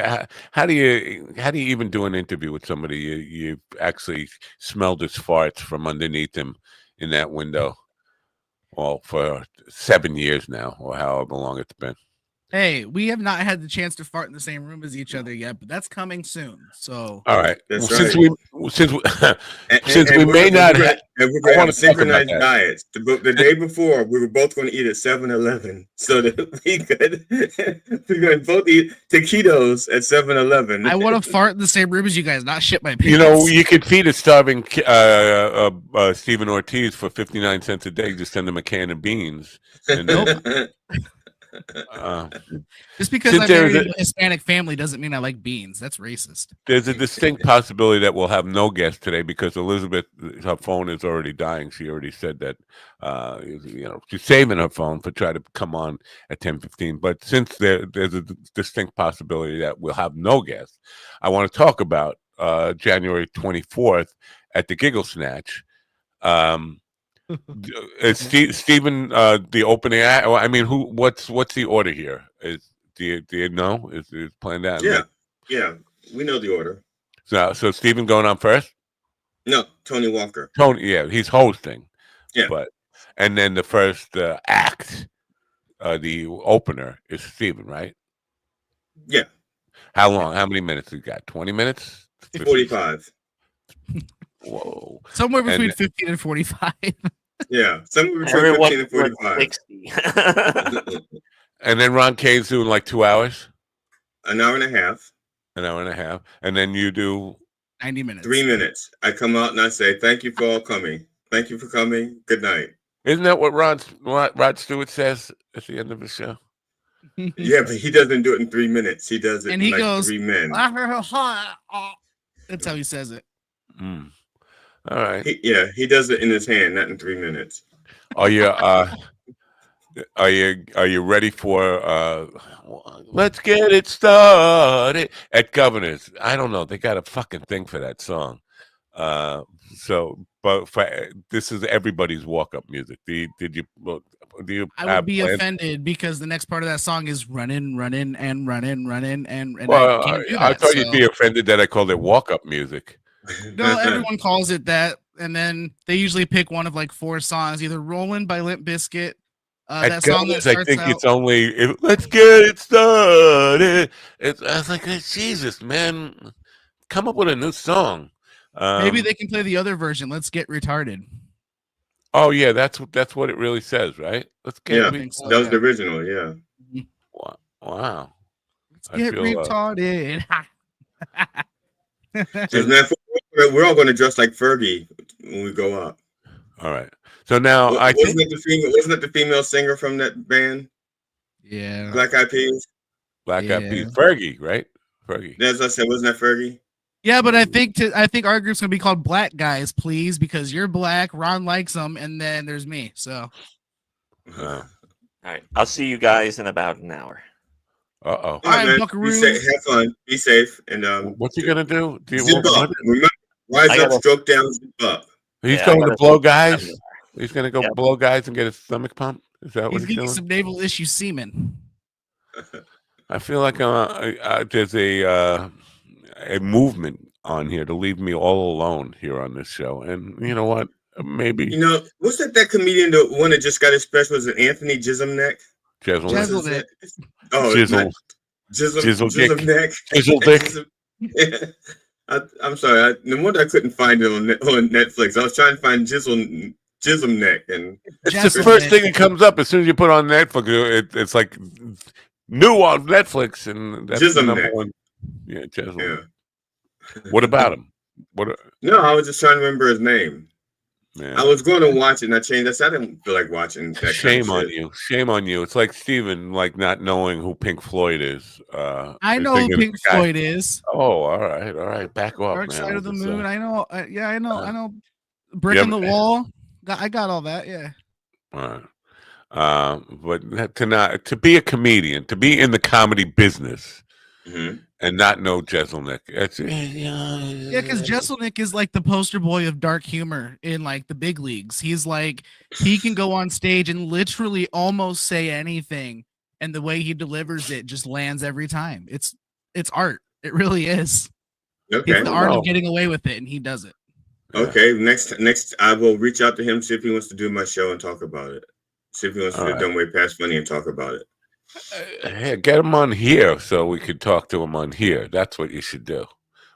how do you even do an interview with somebody you actually smelled his farts from underneath him in that window? Well, for 7 years now, or however long it's been. Hey, we have not had the chance to fart in the same room as each other yet, but that's coming soon. So, all right. Since we may not have, and we're going to synchronized diets. The day before, we were both going to eat at 7-Eleven so that we could both eat taquitos at 7-Eleven. I want to fart in the same room as you guys, not shit my pants. You could feed a starving Stephen Ortiz for 59 cents a day. Just send him a can of beans. And just because I married a Hispanic family doesn't mean I like beans. That's racist. There's a distinct possibility that we'll have no guest today because Elizabeth, her phone is already dying. She already said that she's saving her phone for try to come on at 10:15. But since there's a distinct possibility that we'll have no guest, I want to talk about January 24th at the Giggle Snatch. Is Stephen the opening act? I mean, what's the order here? Do you know? Is planned out? Yeah, we know the order. So Stephen going on first? No, Tony Walker. Tony, yeah, he's hosting. Yeah. But and then the first act, the opener is Steven, right? Yeah. How long? How many minutes you got? 20 minutes? 45. Whoa. Somewhere between 15 and 45. Yeah, somewhere between Everyone 15 and 45. 60. And then Ron Kane's doing like 2 hours? An hour and a half. An hour and a half. And then you do 90 minutes. 3 minutes. I come out and I say, thank you for all coming. Thank you for coming. Good night. Isn't that what Rod Stewart says at the end of the show? Yeah, but he doesn't do it in 3 minutes. He does it And in he like goes, 3 men. That's how he says it. Mm. All right. He does it in his hand, not in 3 minutes. Are you ready for let's get it started at Governor's? I don't know. They got a fucking thing for that song. But this is everybody's walk-up music. Do you I would be offended because the next part of that song is running, and well, I can't do that, I thought you'd be offended that I called it walk-up music. No, everyone calls it that, and then they usually pick one of like 4 songs, either "Rollin'" by Limp Bizkit. That song that starts I think out, it's only let's get it started. I was like, Jesus, man, come up with a new song. Maybe they can play the other version. Let's get retarded. Oh yeah, that's what it really says, right? Let's get that was the original. Yeah. Wow. Let's get retarded. We're all going to dress like Fergie when we go up. All right. So now wasn't it the female singer from that band? Yeah. Black Eyed Peas. Eyed Peas. Fergie, right? Fergie. As I said, wasn't that Fergie? Yeah, but I think our group's gonna be called Black Guys, please, because you're black. Ron likes them, and then there's me. So. All right. I'll see you guys in about an hour. All right, Buckaroos. Have fun. Be safe. And what's he gonna do? Zip up. Remember, rise up, stroke down, zip up. He's going to blow guys. He's gonna go blow guys and get his stomach pumped. Is that what he's getting doing? some naval issue semen. I feel like there's a movement on here to leave me all alone here on this show, and you know what? Maybe what's that comedian, the one that just got his special? Was it Anthony Jeselnik? Jeselnik. Oh, Jizzle. Jizzle Dick. I'm sorry. No wonder I couldn't find it on Netflix. I was trying to find Jizzle and it's the first thing that comes up as soon as you put on Netflix. It's like new on Netflix, and that's the number one. Yeah, Jizzle. Yeah. What about him? No, I was just trying to remember his name. Man. I was going to watch it and I changed. I didn't feel like watching that. Shame on you. Shame on you. It's like Steven, like not knowing who Pink Floyd is. I know who Pink Floyd is. Oh, all right. Back off, Dark man. Side of the Moon. I know. I know. Brick in the Wall. I got all that. Yeah. All right. But to be a comedian, to be in the comedy business, and not know Jeselnik. Yeah, because Jeselnik is like the poster boy of dark humor in like the big leagues. He's like, he can go on stage and literally almost say anything, and the way he delivers it just lands every time. It's art. It really is. Okay. It's the art of getting away with it, and he does it. Okay. Next, I will reach out to him, see if he wants to do my show and talk about it. See if he wants to do Dumb Way Past Funny and talk about it. Hey, get him on here so we could talk to him on here. That's what you should do.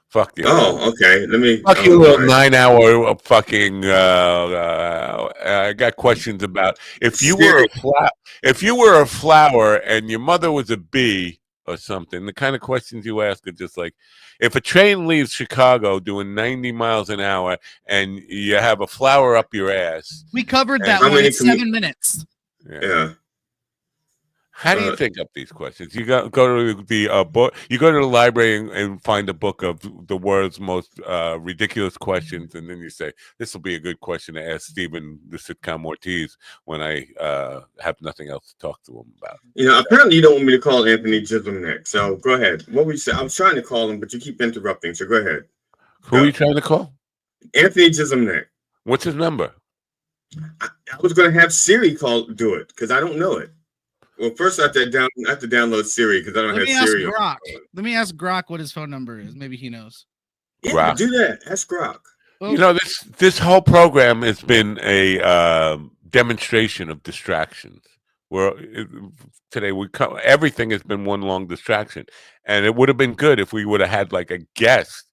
Fuck you. Oh, okay. Let me. Fuck you, little 9-hour fucking. I got questions about if you were a flower and your mother was a bee or something. The kind of questions you ask are just like, if a train leaves Chicago doing 90 miles an hour and you have a flower up your ass. We covered that one in 7 minutes. Yeah. How do you think up these questions? You go to the book. You go to the library and find a book of the world's most ridiculous questions, and then you say, "This will be a good question to ask Stephen the sitcom Ortiz when I have nothing else to talk to him about." Apparently you don't want me to call Anthony Jeselnik. So go ahead. What were you saying? I was trying to call him, but you keep interrupting. So go ahead. Who are you trying to call? Anthony Jeselnik. What's his number? I was going to have Siri do it because I don't know it. Well, first I have to download Siri because I don't have Siri. Let me ask Grok what his phone number is. Maybe he knows. Yeah, do that. Ask Grok. You know, this whole program has been a demonstration of distractions. Where today everything has been one long distraction, and it would have been good if we would have had like a guest.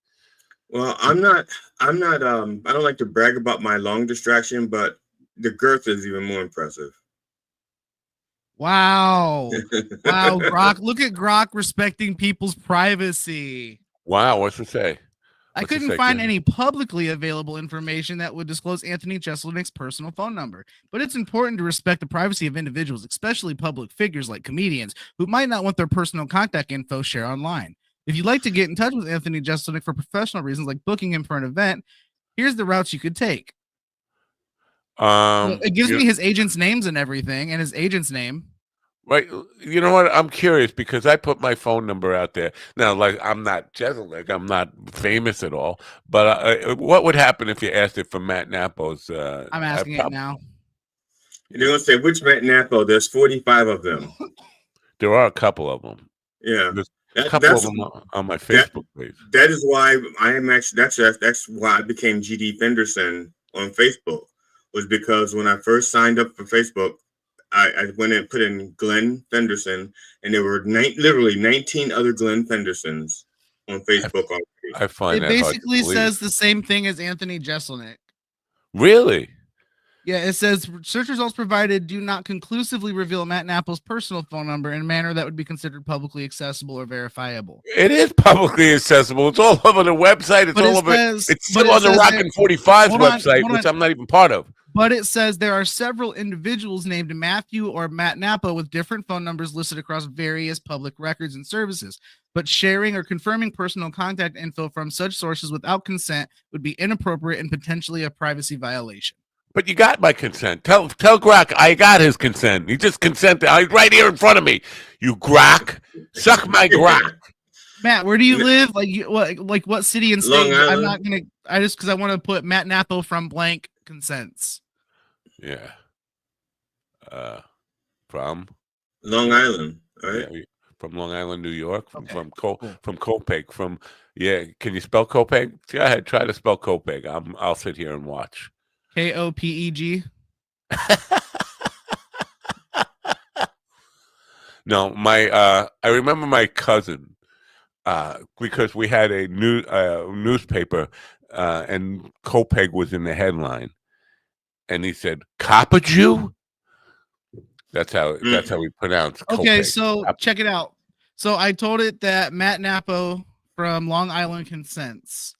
Well, I'm not. I don't like to brag about my long distraction, but the girth is even more impressive. Wow. Wow, Grok. Look at Grok respecting people's privacy. Wow, what's it say? I couldn't find any publicly available information that would disclose Anthony Jeselnik's personal phone number, but it's important to respect the privacy of individuals, especially public figures like comedians, who might not want their personal contact info shared online. If you'd like to get in touch with Anthony Jeselnik for professional reasons like booking him for an event, here's the routes you could take. It gives me his agent's names and everything, and his agent's name. Right. You know what? I'm curious because I put my phone number out there. Now, like, I'm not Jeselnik. I'm not famous at all. But what would happen if you asked it for Matt Napo's? I'm asking it now. You're going to say, which Matt Napo? There's 45 of them. There are a couple of them. Yeah. There's a couple of them on my Facebook page. That is why I am actually, that's why I became GD Fenderson on Facebook, was because when I first signed up for Facebook, I went and put in Glenn Fenderson, and there were literally 19 other Glenn Fendersons on Facebook. I find it basically says the same thing as Anthony Jeselnik. Really? Yeah, it says search results provided do not conclusively reveal Matt Napo's personal phone number in a manner that would be considered publicly accessible or verifiable. It is publicly accessible. It's all over the website. It's all over. It's still on the Rockin' 45's website, which I'm not even part of. But it says there are several individuals named Matthew or Matt Napo with different phone numbers listed across various public records and services. But sharing or confirming personal contact info from such sources without consent would be inappropriate and potentially a privacy violation. But you got my consent. Tell Grok I got his consent. He just consented. Right here in front of me. You Grok, suck my Grok. Matt, where do you live? Like what city and state? I'm not gonna. Because I want to put Matt Napo from blank consents. Yeah. From Long Island, right? Yeah, from Long Island, New York. Okay. From Copiague. Can you spell Copiague? Go ahead, try to spell Copiague. I'll sit here and watch. Kopeg. No, I remember my cousin because we had a newspaper and Copiague was in the headline, and he said "Copaju." That's how we pronounce. Okay, Copiague. so check it out. So I told it that Matt Napo from Long Island consents.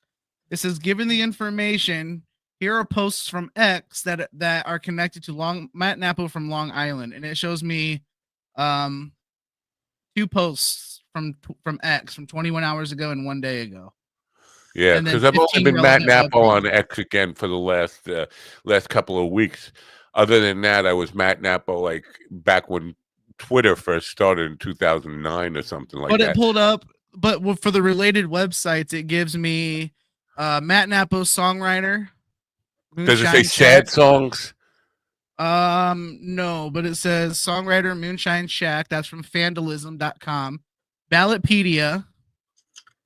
It says, given the information, here are posts from X that are connected to Matt Napo from Long Island, and it shows me 2 posts from X from 21 hours ago and 1 day ago. Yeah, because I've only been Matt Napo on X again for the last couple of weeks. Other than that, I was Matt Napo like back when Twitter first started in 2009 or something like that. But it pulled up. But for the related websites, it gives me Matt Napo songwriter. Does it say sad songs? No, but it says songwriter Moonshine Shack. That's from Vandalism.com. Ballotpedia.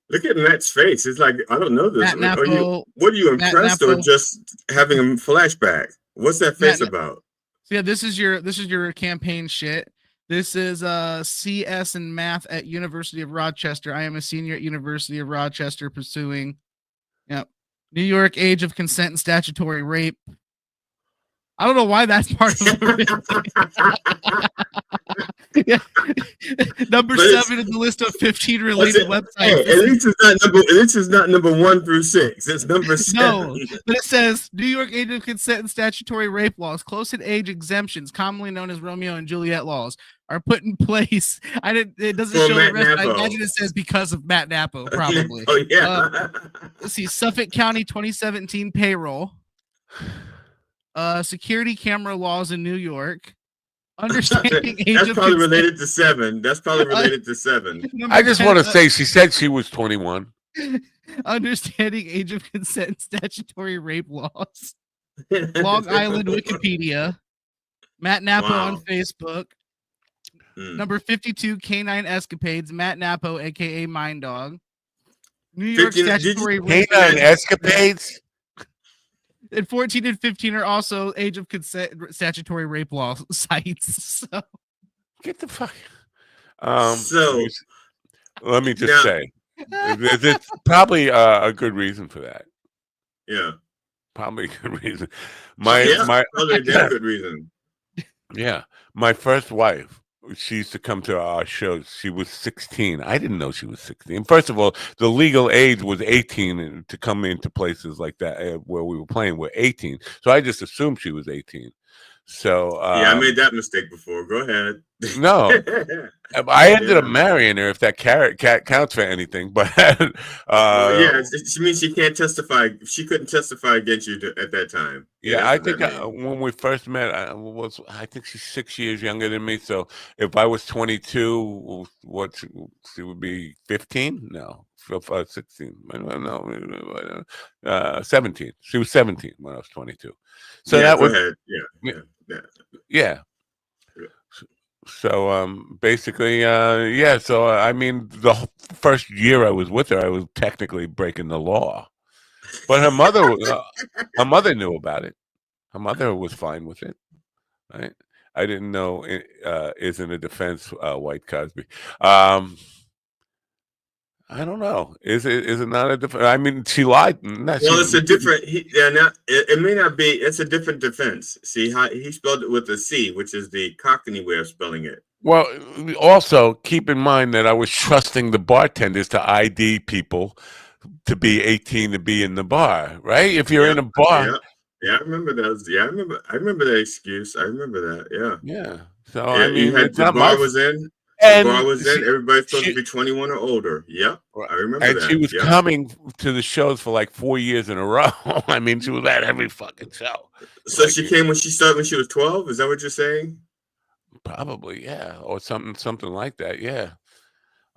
Look at Matt's face. It's like, I don't know this. Matt Napo, what are you impressed or just having a flashback? What's that face about? So yeah, this is your campaign shit. This is CS and math at University of Rochester. I am a senior at University of Rochester pursuing New York age of consent and statutory rape. I don't know why that's part of the Number 7 in the list of 15 related websites. Hey, at least it's not number 1 through 6. It's number 7. No, but it says New York age of consent and statutory rape laws, close-in age exemptions, commonly known as Romeo and Juliet laws, are put in place. It doesn't show the rest. I imagine it says because of Matt Napo, probably. Oh yeah. Let's see, Suffolk County 2017 payroll. Security camera laws in New York. Understanding age That's of probably consent. related to 7. That's probably related to 7. I just want to say she said she was 21. Understanding age of consent and statutory rape laws. Long Island Wikipedia. Matt Napo on Facebook. Number 52 Canine Escapades. Matt Napo, aka Mind Dog. New York statutory rape. Canine Escapades. And 14 and 15 are also age of consent statutory rape law sites. So. Get the fuck. So let me just say, there's probably a good reason for that. Yeah. Probably a good reason. Probably a damn good reason. Yeah. My first wife, she used to come to our shows. She was 16. I didn't know she was 16. First of all, the legal age was 18 to come into places like that where we were playing. We're 18. So I just assumed she was 18. So yeah, I made that mistake before. Go ahead. No, I ended up marrying her. If that counts for anything, but well, yeah, she means she can't testify. She couldn't testify against you at that time. Yeah, I think when we first met, I think she's 6 years younger than me. So if I was 22, what she would be 15? No, 16. No, 17. She was 17 when I was 22. So yeah, that go was ahead. Yeah. So basically, yeah. So I mean, the first year I was with her, I was technically breaking the law, but her mother knew about it. Her mother was fine with it, right? I didn't know it isn't a defense, White Cosby. I don't know. Is it not a different? I mean, she lied. It's a different. It may not be. It's a different defense. See how he spelled it with a C, which is the Cockney way of spelling it. Well, also keep in mind that I was trusting the bartenders to ID people to be 18 to be in the bar, right? If you're in a bar. Yeah, I remember that. Yeah, I remember that excuse. I remember that. Yeah. Yeah. So I mean, the bar was in. The bar was in. Everybody's supposed to be 21 or older. Yep. I remember that. And she was coming to the shows for like 4 years in a row. I mean, she was at every fucking show. So she came when she started when she was 12. Is that what you're saying? Probably, yeah, or something like that. Yeah.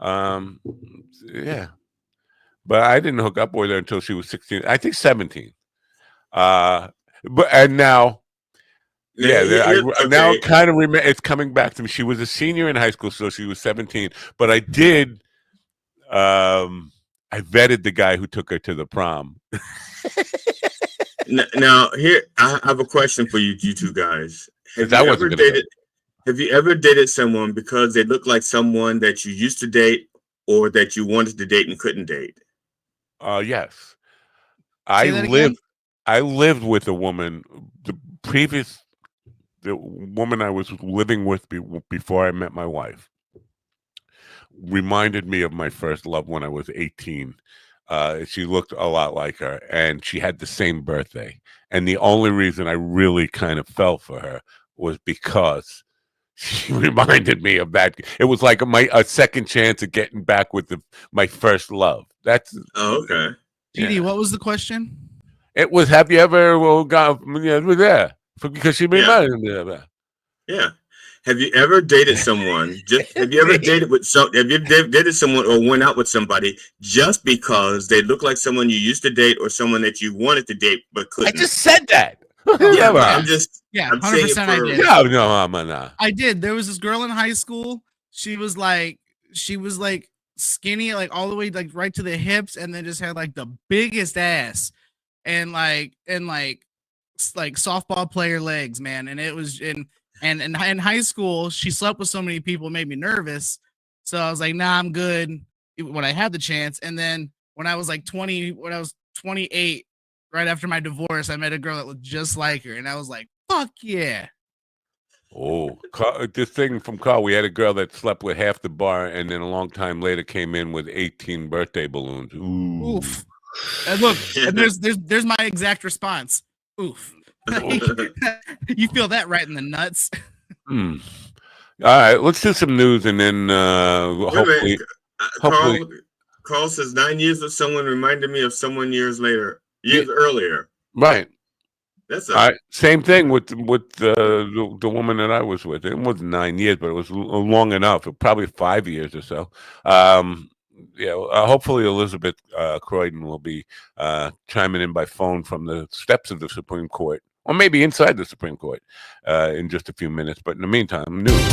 Yeah. But I didn't hook up with her until she was 16. I think 17. Now now kind of remember it's coming back to me. She was a senior in high school, so she was 17. But I did I vetted the guy who took her to the prom. Now here I have a question for you two guys. Have you ever dated someone because they look like someone that you used to date or that you wanted to date and couldn't date? Yes. I lived with a woman. The woman I was living with before I met my wife reminded me of my first love when I was 18. She looked a lot like her, and she had the same birthday. And the only reason I really kind of fell for her was because she reminded me of that. It was like a second chance of getting back with my first love. That's okay. GD, what was the question? It was, have you ever there? Because she reminded me of that. Yeah. Have you ever dated someone? Have you ever dated someone or went out with somebody just because they look like someone you used to date or someone that you wanted to date but couldn't? I just said that. Yeah, I'm 100%. I did. No, I'm not. I did. There was this girl in high school. She was like skinny, like all the way like right to the hips, and then just had like the biggest ass, and like softball player legs, man. And it was in high school, she slept with so many people, it made me nervous. So I was like, nah, I'm good when I had the chance. And then when I was like 28, right after my divorce, I met a girl that looked just like her, and I was like, fuck yeah. Oh, this thing from Carl, we had a girl that slept with half the bar, and then a long time later came in with 18 birthday balloons. Ooh. Oof. And look, and there's my exact response. Oof. You feel that right in the nuts. All right, let's do some news, and then hopefully. Carl says 9 years with someone reminded me of someone years earlier. Right. That's same thing with the woman that I was with. It wasn't 9 years, but it was long enough. Probably 5 years or so. Hopefully Elizabeth Croydon will be chiming in by phone from the steps of the Supreme Court, or maybe inside the Supreme Court in just a few minutes. But in the meantime, news.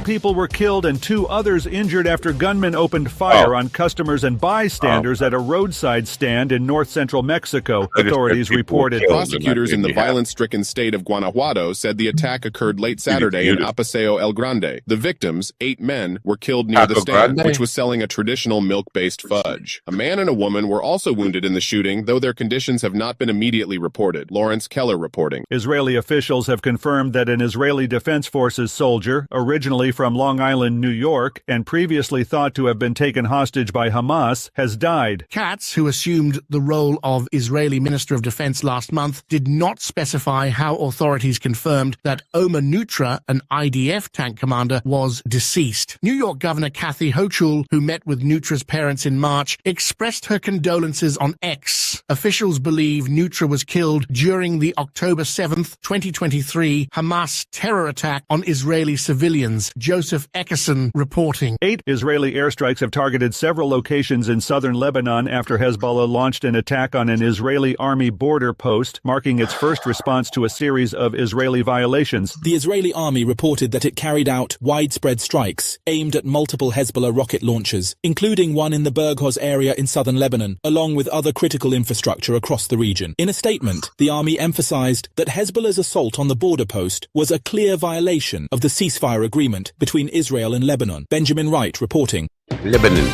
People were killed and 2 others injured after gunmen opened fire on customers and bystanders at a roadside stand in north-central Mexico, authorities reported. Prosecutors in the violence-stricken state of Guanajuato said the attack occurred late Saturday in Apaseo El Grande. The victims, 8 men, were killed near the stand, which was selling a traditional milk-based fudge. A man and a woman were also wounded in the shooting, though their conditions have not been immediately reported. Lawrence Keller reporting. Israeli officials have confirmed that an Israeli Defense Forces soldier, originally from Long Island, New York, and previously thought to have been taken hostage by Hamas, has died. Katz, who assumed the role of Israeli Minister of Defense last month, did not specify how authorities confirmed that Omer Nutra, an IDF tank commander, was deceased. New York Governor Kathy Hochul, who met with Nutra's parents in March, expressed her condolences on X. Officials believe Nutra was killed during the October 7th, 2023 Hamas terror attack on Israeli civilians. Joseph Eckerson reporting. 8 Israeli airstrikes have targeted several locations in southern Lebanon after Hezbollah launched an attack on an Israeli army border post, marking its first response to a series of Israeli violations. The Israeli army reported that it carried out widespread strikes aimed at multiple Hezbollah rocket launchers, including one in the Burghos area in southern Lebanon, along with other critical infrastructure across the region. In a statement, the army emphasized that Hezbollah's assault on the border post was a clear violation of the ceasefire agreement between Israel and Lebanon. Benjamin Wright reporting. Lebanon.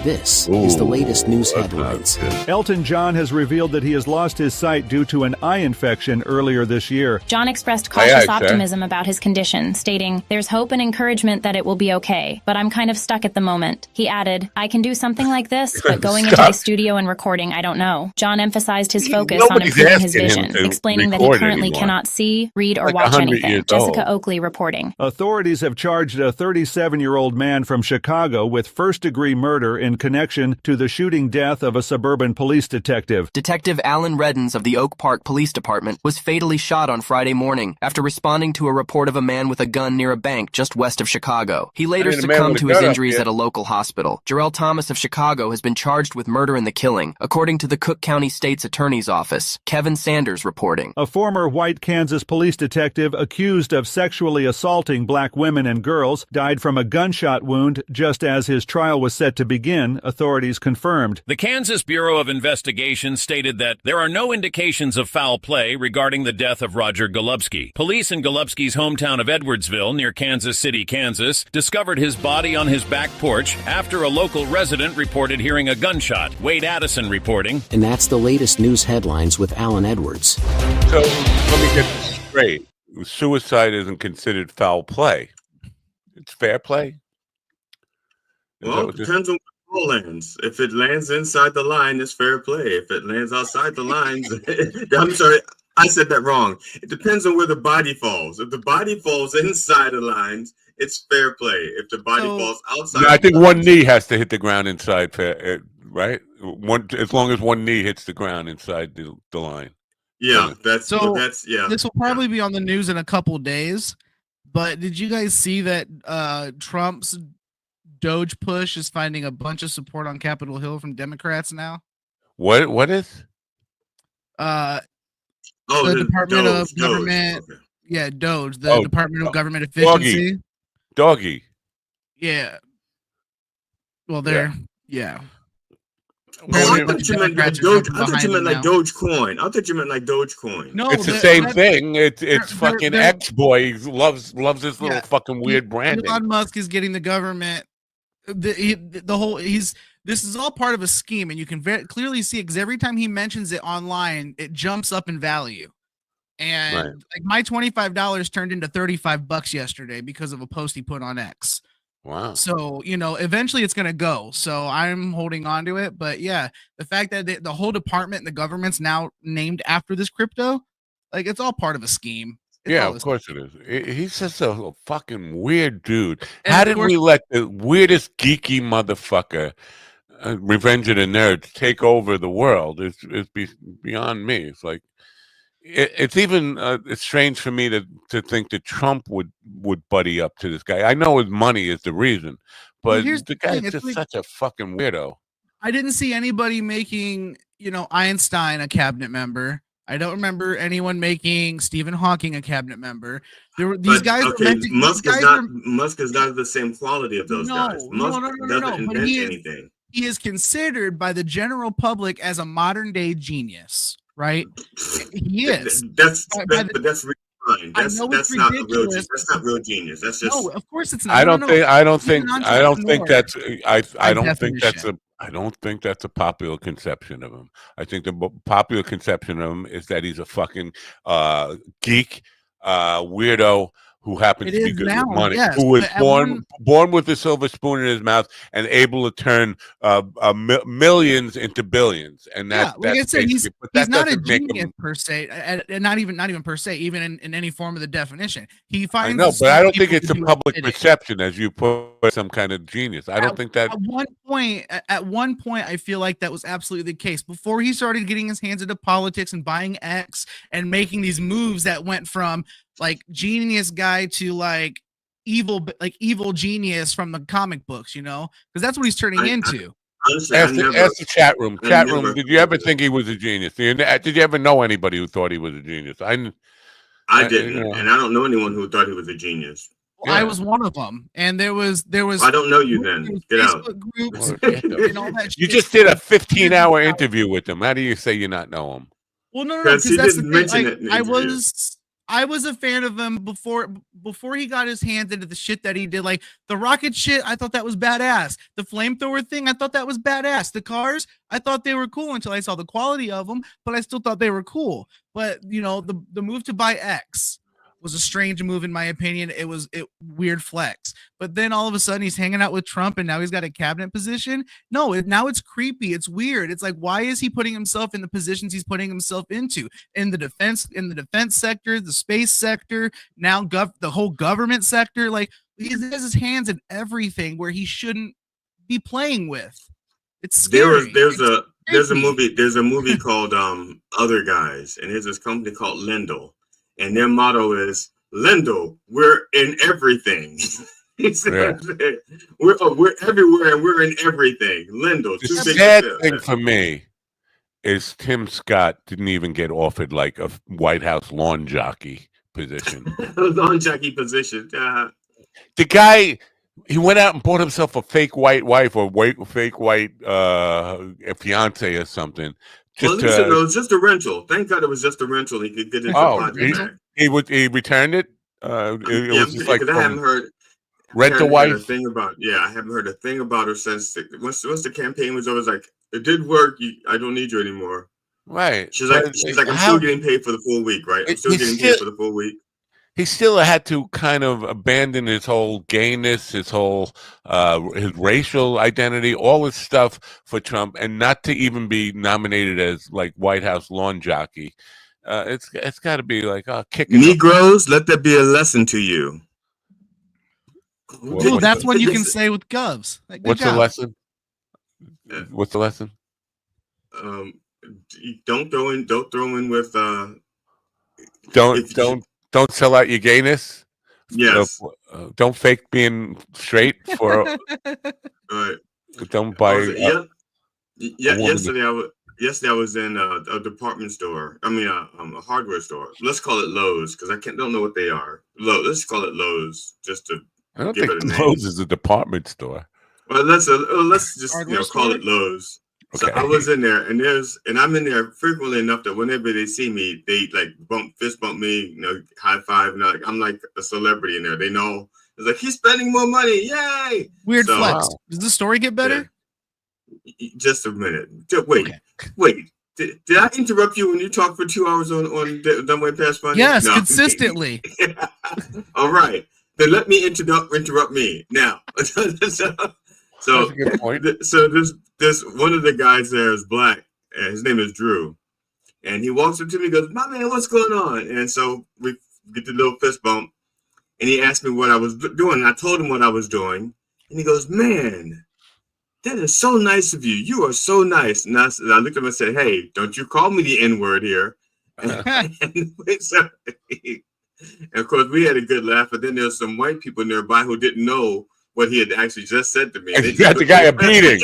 This is the latest news headlines. Elton John has revealed that he has lost his sight due to an eye infection earlier this year. John expressed cautious optimism about his condition, stating, "There's hope and encouragement that it will be okay, but I'm kind of stuck at the moment." He added, "I can do something like this, but going into the studio and recording, I don't know." John emphasized his focus on improving his vision, explaining that he currently cannot see, read, or watch anything. Jessica Oakley reporting. Authorities have charged a 37-year-old man from Chicago with first-degree murder in connection to the shooting death of a suburban police detective. Detective Alan Reddens of the Oak Park Police Department was fatally shot on Friday morning after responding to a report of a man with a gun near a bank just west of Chicago. He later succumbed to his injuries at a local hospital. Jarrell Thomas of Chicago has been charged with murder in the killing, according to the Cook County State's Attorney's Office. Kevin Sanders reporting. A former white Kansas police detective accused of sexually assaulting black women and girls died from a gunshot wound just as his trial was set to begin, authorities confirmed. The Kansas Bureau of Investigation stated that there are no indications of foul play regarding the death of Roger Golubsky. Police in Golubsky's hometown of Edwardsville, near Kansas City, Kansas, discovered his body on his back porch after a local resident reported hearing a gunshot. Wade Addison reporting. And that's the latest news headlines with Alan Edwards. So let me get this straight. Suicide isn't considered foul play. It's fair play? Well, it depends on where it lands. If it lands inside the line, it's fair play. If it lands outside the lines, I'm sorry, I said that wrong. It depends on where the body falls. If the body falls inside the lines, it's fair play. If the body falls outside, I think one knee has to hit the ground inside, right? As long as one knee hits the ground inside the line. Yeah, This will probably be on the news in a couple days. But did you guys see that Trump's Doge push is finding a bunch of support on Capitol Hill from Democrats now? What is? The Department of Government. Okay. Yeah, Doge, the Department of Government Efficiency. Doggy. Yeah. Well, they're yeah. I thought you meant like Dogecoin. I thought you meant like Dogecoin. No, it's the same thing. It's fucking X-Boy loves this little fucking weird branding. Elon Musk is getting the government. This is all part of a scheme, and you can very clearly see it because every time he mentions it online, it jumps up in value. And like my $25 turned into $35 yesterday because of a post he put on X. Wow. So, eventually it's going to go. So I'm holding on to it. But yeah, the fact that the whole department and the government's now named after this crypto, like it's all part of a scheme. Of course it is. He's just a fucking weird dude. How did we let the weirdest geeky motherfucker, Revenge of the Nerds, take over the world? It's beyond me. It's like, it's even it's strange for me to think that Trump would buddy up to this guy. I know his money is the reason, but the guy's just such a fucking weirdo. I didn't see anybody making, Einstein a cabinet member. I don't remember anyone making Stephen Hawking a cabinet member. These guys. Okay, Musk is not the same quality of those guys. Musk doesn't invent anything. He is considered by the general public as a modern day genius, right? He is. That's fine. That's not ridiculous. That's not real genius. That's just no. Of course, it's not. I don't think that's a popular conception of him. I think the popular conception of him is that he's a fucking geek, weirdo who happens to be good with money, who was born with a silver spoon in his mouth and able to turn millions into billions. And like I said, he's not a genius per se, and not even per se, even in any form of the definition. He finds. I know, but I don't think it's a public perception as you put some kind of genius. I don't think that. At one point, I feel like that was absolutely the case before he started getting his hands into politics and buying X and making these moves that went from like genius guy to like evil genius from the comic books, because that's what he's turning into. Honestly, ask the chat room. Did you ever think he was a genius? Did you ever know anybody who thought he was a genius? I didn't, and I don't know anyone who thought he was a genius. Well, I was one of them, and there was. I don't know you then. Get out. Groups and all that you just did a 15-hour interview with him. How do you say you not know him? Well, no, because he didn't mention it. I was a fan of him before he got his hands into the shit that he did, like the rocket shit. I thought that was badass. The flamethrower thing, I thought that was badass. The cars, I thought they were cool until I saw the quality of them, but I still thought they were cool. But the move to buy X was a strange move in my opinion. It was weird flex. But then all of a sudden he's hanging out with Trump and now he's got a cabinet position. No, now it's creepy. It's weird. It's like, why is he putting himself in the positions he's putting himself into in the defense sector, the space sector, now the whole government sector? Like he has his hands in everything where he shouldn't be playing with. It's scary. There's a movie called Other Guys, and there's this company called Lindell. And their motto is Lindell, we're in everything. We're everywhere and we're in everything. Lindell. The sad thing for me is Tim Scott didn't even get offered like a White House lawn jockey position. Lawn jockey position. The guy, he went out and bought himself a fake white wife or fake white fiance or something. It was just a rental. Thank God it was just a rental. He could get his deposit back. He returned it. It was just like I haven't heard rental wife. I haven't heard a thing about her since once the campaign was over. It's like it did work. I don't need you anymore. Right. She's like I'm still getting paid for the full week. Right. I'm still getting paid for the full week. He still had to kind of abandon his whole gayness, his whole his racial identity, all this stuff for Trump, and not to even be nominated as like White House lawn jockey. It's got to be like kicking Negroes. Let that be a lesson to you. Ooh, that's what you can say with Govs. What's the lesson? What's the lesson? Don't throw in with Don't sell out your gayness. Yes. Don't fake being straight for. Right. Don't buy. Yesterday I was in a department store. I mean, a hardware store. Let's call it Lowe's because don't know what they are. Let's call it Lowe's just to. I don't think Lowe's is a department store. Well, let's just call it Lowe's. So I was in there, and I'm in there frequently enough that whenever they see me, they like fist bump me, high five, and I'm like a celebrity in there. They know it's like he's spending more money, yay! Weird flex. Wow. Does the story get better? Yeah. Just a minute. Wait. Did I interrupt you when you talked for 2 hours on Dumb Past Money? Yes, no. Consistently. Yeah. All right, then let me interrupt me now. So this one of the guys there is black, and his name is Drew, and he walks up to me and goes, "My man, what's going on?" And so we get the little fist bump, and he asked me what I was doing, and I told him what I was doing, and he goes, "Man, that is so nice of you. You are so nice." And I looked at him and said, "Hey, don't you call me the N-word here." And of course, we had a good laugh, but then there's some white people nearby who didn't know what he had actually just said to me. He got the guy a beating.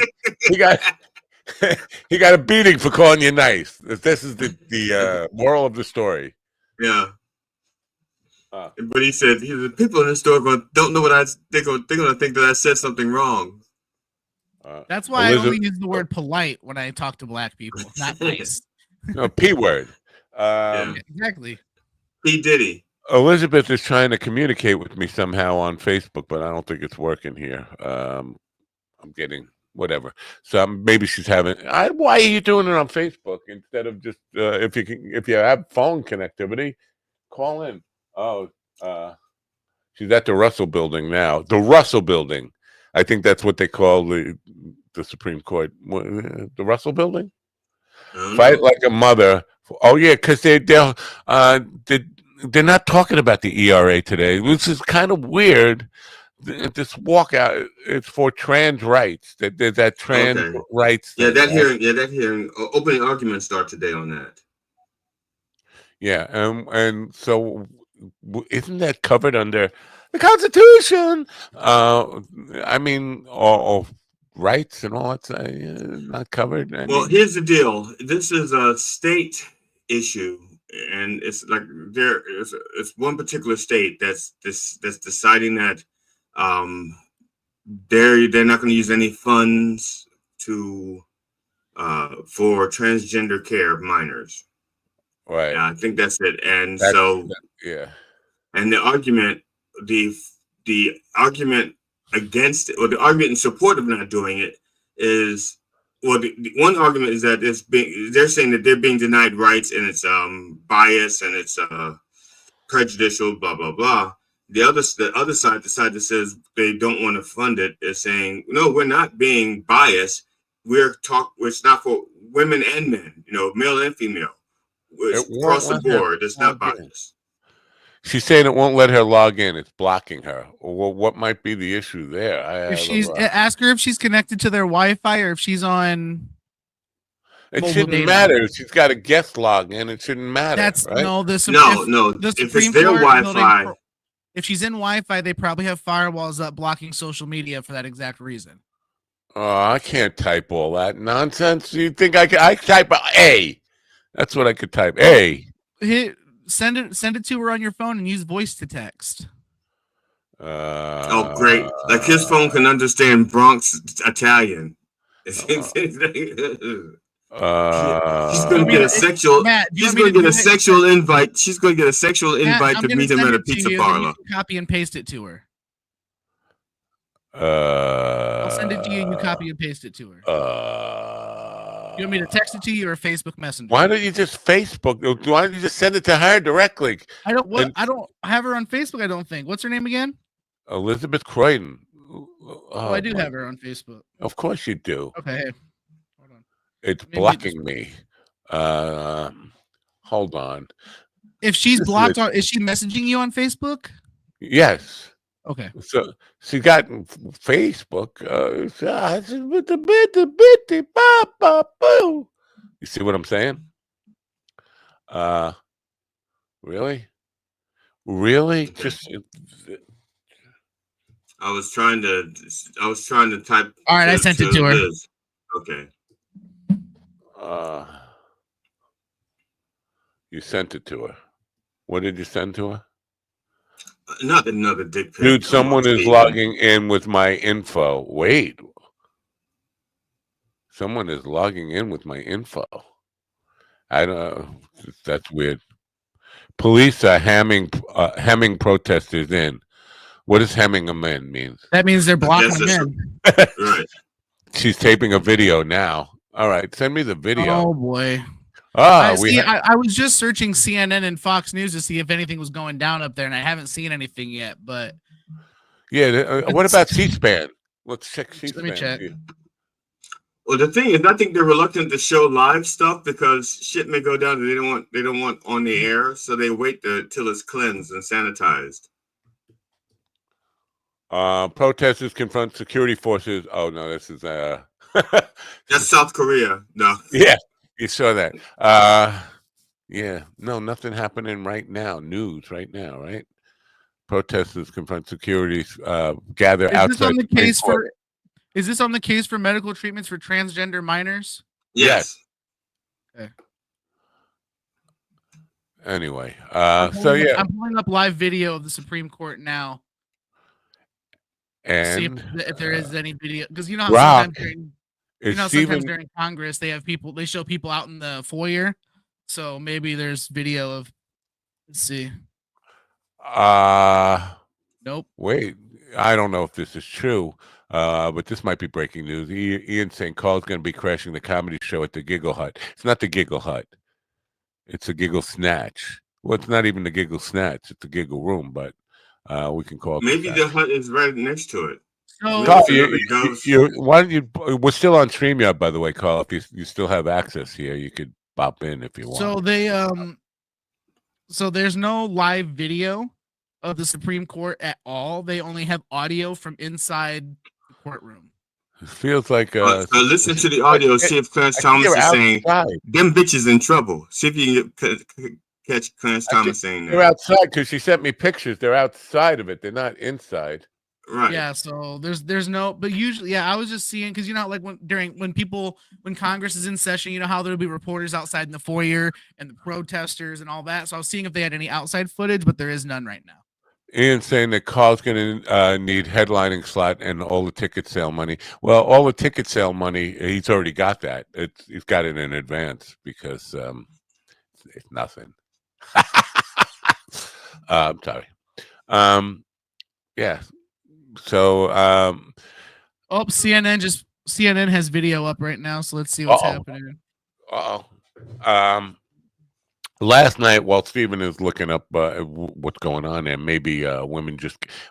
He got a beating for calling you nice. This is the moral of the story. Yeah. But he said, the people in the store don't know what they're going to think that I said something wrong. That's why I only use the word polite when I talk to black people, not nice. No, P word. Yeah, exactly. P. Diddy. Elizabeth is trying to communicate with me somehow on Facebook, but I don't think it's working here. I'm getting whatever. So maybe she's having. Why are you doing it on Facebook instead of just if you have phone connectivity, call in. Oh, she's at the Russell Building now. The Russell Building. I think that's what they call the Supreme Court. The Russell Building. Fight like a mother. Oh yeah, because they're not talking about the ERA today, which is kind of weird. This walkout is for trans rights. There's that trans rights thing. That hearing. Opening arguments start today on that. Yeah, and so isn't that covered under the Constitution? I mean, all rights and all that's not covered. Well, here's the deal. This is a state issue, and it's like it's one particular state that's deciding that they're not going to use any funds for transgender care of minors. Right. I think that's it. And yeah. And the argument against it, or the argument in support of not doing it is, well, the one argument is that they're saying that they're being denied rights and it's biased and it's prejudicial, blah blah blah. The other side, the side that says they don't want to fund it, is saying no, we're not being biased. It's not for women and men, male and female. It's across the board. It's not biased. She's saying it won't let her log in. It's blocking her. Well, what might be the issue there? Ask her if she's connected to their Wi-Fi or if she's on. It shouldn't matter. If she's got a guest login, it shouldn't matter. Right? No. If it's their Wi-Fi, if she's in Wi-Fi, they probably have firewalls up blocking social media for that exact reason. Oh, I can't type all that nonsense. You think I type A? That's what I could type. A. Send it to her on your phone and use voice to text. Oh, great! Like his phone can understand Bronx Italian. She's gonna get a sexual. She's gonna get a sexual invite. She's gonna get a sexual invite to meet him at a pizza parlor. Copy and paste it to her. I'll send it to you. You copy and paste it to her. You want me to text it to you or Facebook Messenger? Why don't you just Facebook? Why don't you just send it to her directly? I don't have her on Facebook. I don't think. What's her name again? Elizabeth Croydon. Oh, I do have her on Facebook. Of course you do. Okay. Hold on. It's blocking me. Hold on. If she's blocked, is she messaging you on Facebook? Yes. Okay. So she got Facebook. You see what I'm saying? Really? Just. I was trying to type. All right, I sent it to her. Liz. Okay. You sent it to her. What did you send to her? Not another dick pic. Dude, someone is logging in with my info. Wait. Someone is logging in with my info. I don't know. That's weird. Police are hemming protesters in. What does hemming them in mean? That means they're blocking them in. Right. She's taping a video now. All right, send me the video. Oh boy. I was just searching CNN and Fox News to see if anything was going down up there, and I haven't seen anything yet. But yeah, what about C-SPAN? Let's check C-SPAN. Let me check. Well, the thing is, I think they're reluctant to show live stuff because shit may go down and they don't want on the air, so they wait till it's cleansed and sanitized. Protesters confront security forces. Oh no, this is that's South Korea. No. Yeah. You saw that. Yeah. No, nothing happening right now. News right now, right? Protesters confront security, gather outside. Is this on the case for medical treatments for transgender minors? Yes. Okay. Anyway, I'm pulling up live video of the Supreme Court now. And see if there is any video, because you know how Brock sometimes during Congress they show people out in the foyer, so maybe there's video of. Let's see. Nope. Wait, I don't know if this is true, but this might be breaking news. Ian St. Paul's going to be crashing the comedy show at the Giggle Hut. It's not the Giggle Hut. It's a Giggle Snatch. Well, it's not even the Giggle Snatch. It's the Giggle Room, but we can call it. Maybe the hut is right next to it. Carl, why don't you? We're still on StreamYard, by the way, Carl. If you still have access here, you could pop in if you want. So they so there's no live video of the Supreme Court at all. They only have audio from inside the courtroom. It feels like so listen to the audio. See if Clarence Thomas is saying them bitches in trouble. See if you can catch Clarence Thomas saying that. They're outside because she sent me pictures. They're outside of it. They're not inside. Right. Yeah. So there's no, but usually, yeah, I was just seeing, because you know, like when Congress is in session, you know how there'll be reporters outside in the foyer and the protesters and all that. So I was seeing if they had any outside footage, but there is none right now. Ian saying that Carl's going to need headlining slot and all the ticket sale money. Well, all the ticket sale money, he's already got that. He's got it in advance because it's nothing. I'm sorry. Yeah. So CNN has video up right now, so let's see what's happening. Last night, while Steven is looking up what's going on there, maybe women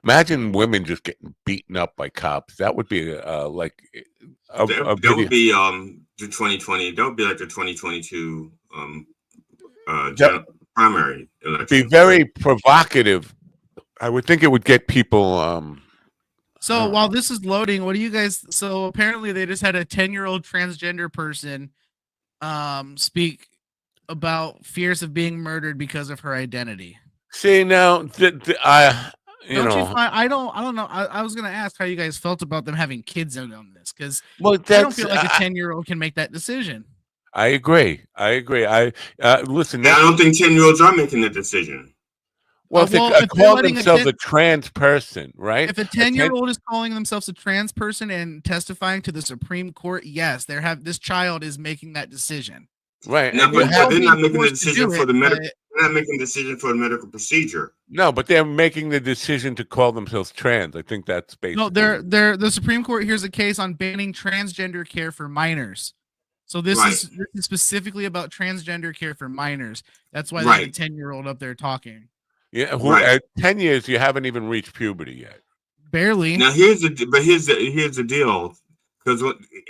imagine women just getting beaten up by cops. That would be that would be the 2020. That would be like the 2022 primary election. Be very provocative. I would think it would get people. So while this is loading, what do you guys? So apparently they just had a 10-year-old transgender person speak about fears of being murdered because of her identity. See, now I don't know. I was gonna ask how you guys felt about them having kids in on this, because I don't feel like a 10-year-old can make that decision. I agree. Listen. I don't think 10-year-olds are making the decision. Well, if they call themselves a trans person, right? If a 10-year-old is calling themselves a trans person and testifying to the Supreme Court, yes, this child is making that decision. Right. No, but they're not making the decision for the medical. They're not making the decision for the medical procedure. No, but they're making the decision to call themselves trans. I think that's basically. No, the Supreme Court hears a case on banning transgender care for minors. So this is specifically about transgender care for minors. That's why they have a 10-year-old up there talking. Yeah, at 10 years you haven't even reached puberty yet. Barely. Now here's the deal.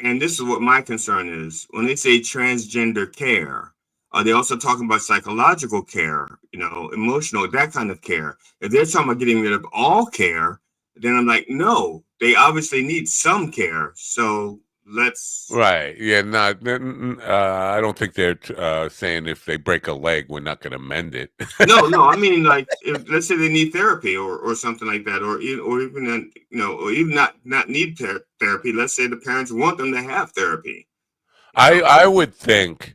And this is what my concern is. When they say transgender care, are they also talking about psychological care, emotional, that kind of care? If they're talking about getting rid of all care, then I'm like, no, they obviously need some care. So let's. Right. Yeah. I don't think they're saying if they break a leg, we're not going to mend it. No. I mean, like, let's say they need therapy or something like that, or even not need therapy. Let's say the parents want them to have therapy. I would think,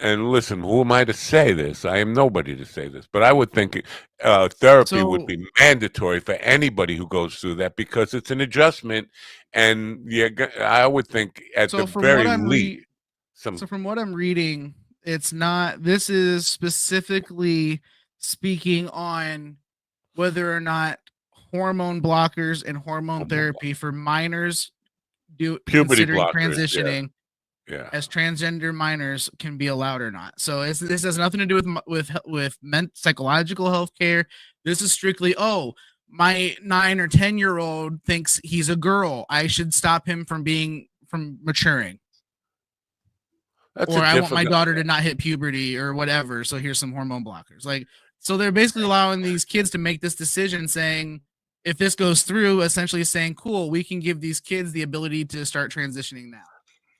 and listen, who am I to say this? I am nobody to say this, but I would think therapy would be mandatory for anybody who goes through that, because it's an adjustment. And I would think at the very least. So from what I'm reading, it's not. This is specifically speaking on whether or not hormone blockers and hormone therapy for minors considering transitioning. Yeah. As transgender minors can be allowed or not. So this has nothing to do with psychological health care. This is strictly, my 9 or 10-year-old thinks he's a girl, I should stop him from maturing. I want my daughter to not hit puberty or whatever, so here's some hormone blockers. So they're basically allowing these kids to make this decision, saying, if this goes through, essentially saying, cool, we can give these kids the ability to start transitioning now.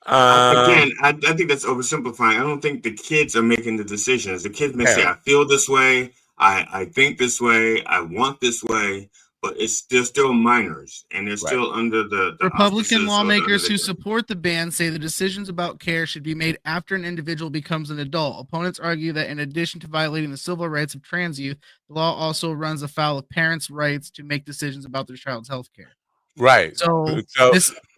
Again, I think that's oversimplifying. I don't think the kids are making the decisions. The kids may say, I feel this way, I think this way, I want this way, but they're still minors, and they're still under the Republican lawmakers who support the ban say the decisions about care should be made after an individual becomes an adult. Opponents argue that in addition to violating the civil rights of trans youth, the law also runs afoul of parents' rights to make decisions about their child's health care. Right. So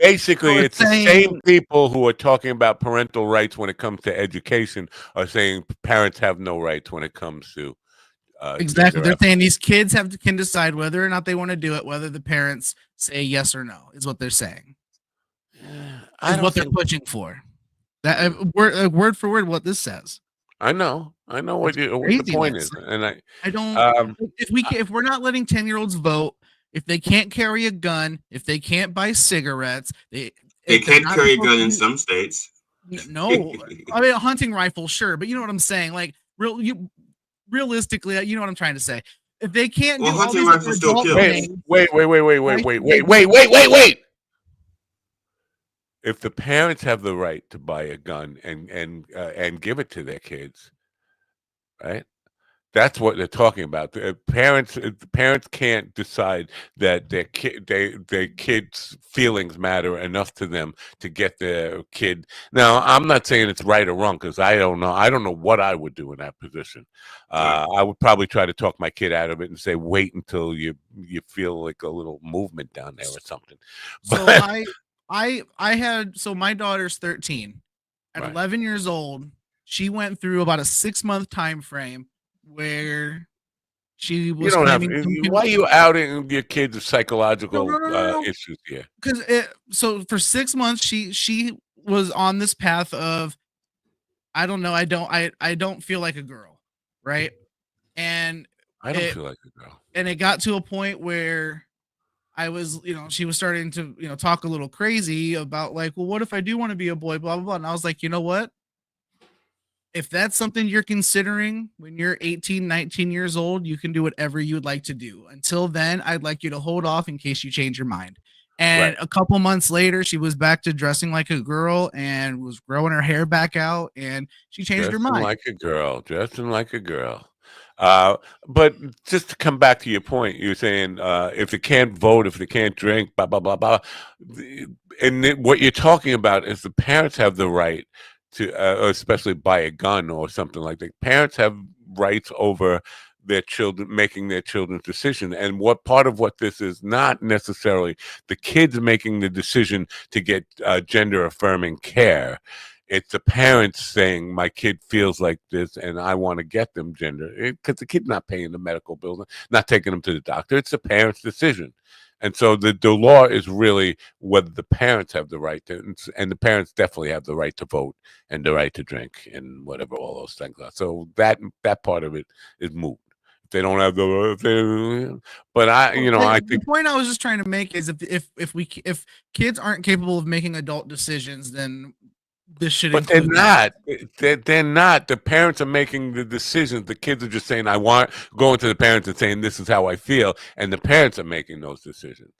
basically, it's the saying, same people who are talking about parental rights when it comes to education are saying parents have no rights when it comes to exactly. They're saying these kids can decide whether or not they want to do it, whether the parents say yes or no, is what they're saying. Is what they're pushing for. That word for word what this says. I know what the point is, and I don't. If we're not letting 10-year-olds vote, if they can't carry a gun, if they can't buy cigarettes, they can't carry a gun in some states. No, I mean a hunting rifle, sure, but you know what I'm saying. Like realistically, you know what I'm trying to say. If they can't do all these other adult things, wait. If the parents have the right to buy a gun and give it to their kids, right? That's what they're talking about. The parents can't decide that their kids' feelings matter enough to them to get their kid. Now, I'm not saying it's right or wrong because I don't know. I don't know what I would do in that position. I would probably try to talk my kid out of it and say, wait until you feel like a little movement down there or something. So my daughter's 13. At 11 years old, she went through about a 6-month time frame where she was. Why are you outing your kids' psychological issues here? Because so for 6 months she was on this path of, I don't know, I don't feel like a girl, right? And I don't feel like a girl. And it got to a point where I was, she was starting to, talk a little crazy about like, well, what if I do want to be a boy, blah, blah, blah. And I was like, you know what? If that's something you're considering when you're 18, 19 years old, you can do whatever you would like to do. Until then, I'd like you to hold off in case you change your mind. And a couple months later, she was back to dressing like a girl and was growing her hair back out, and she changed her mind. Dressing like a girl. But just to come back to your point, you're saying if they can't vote, if they can't drink, blah, blah, blah, blah. And what you're talking about is the parents have the right to especially buy a gun or something like that. Parents have rights over their children, making their children's decision. And what part of what this is not necessarily the kids making the decision to get gender affirming care. It's the parents saying, my kid feels like this and I want to get them gender, because the kid's not paying the medical bills, not taking them to the doctor. It's the parents' decision. And so the law is really whether the parents have the right to, and the parents definitely have the right to vote and the right to drink and whatever all those things are. So that part of it is moot. If they don't have but I think the point I was just trying to make is if kids aren't capable of making adult decisions, then this should. But they're not. They're not. The parents are making the decisions. The kids are just saying, going to the parents and saying, this is how I feel. And the parents are making those decisions.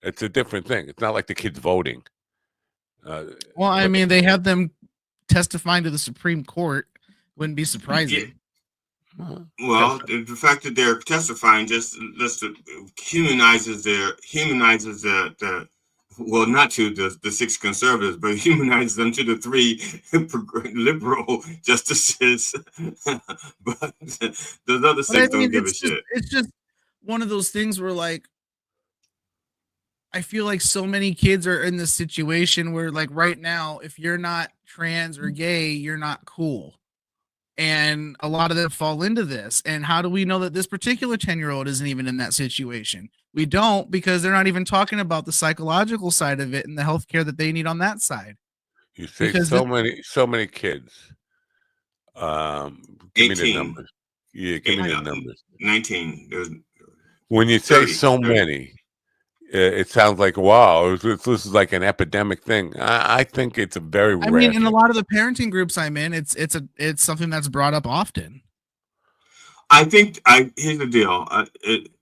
It's a different thing. It's not like the kids voting. Well, I mean, they have them testifying to the Supreme Court. Wouldn't be surprising. Well, the fact that they're testifying just humanizes the well, not to the 6 conservatives, but humanize them to the 3 liberal justices. But those other 6 don't give a shit. It's just one of those things where, like, I feel like so many kids are in this situation where, like, right now, if you're not trans or gay, you're not cool. And a lot of them fall into this. And how do we know that this particular 10-year-old isn't even in that situation? We don't, because they're not even talking about the psychological side of it and the healthcare that they need on that side. You say so many kids. Give me the numbers. Yeah, give me the numbers. 19. When you say 30, so many, it sounds like, wow, this is like an epidemic thing. I think it's a very rare. I mean, in a lot of the parenting groups I'm in, it's something that's brought up often. I think here's the deal.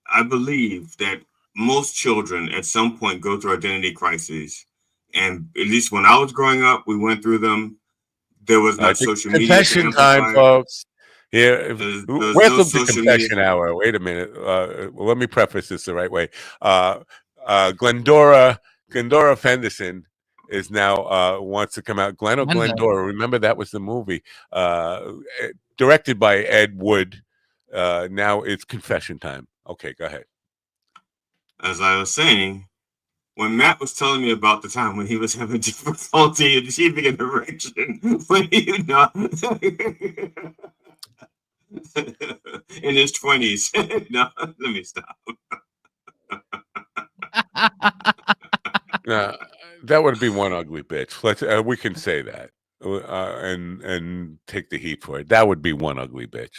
I believe that most children at some point go through identity crises, and at least when I was growing up, we went through them. There was not social media. Confession time, folks. Here, welcome to Confession Hour. Wait a minute. Let me preface this the right way. Glendora Fenderson is now wants to come out. Glenn or Glendora? Remember that was the movie directed by Ed Wood. Now it's confession time. Okay, go ahead. As I was saying, when Matt was telling me about the time when he was having difficulty achieving an erection, when you know, in his 20s. No, let me stop. That would be one ugly bitch. Let's we can say that and take the heat for it. That would be one ugly bitch.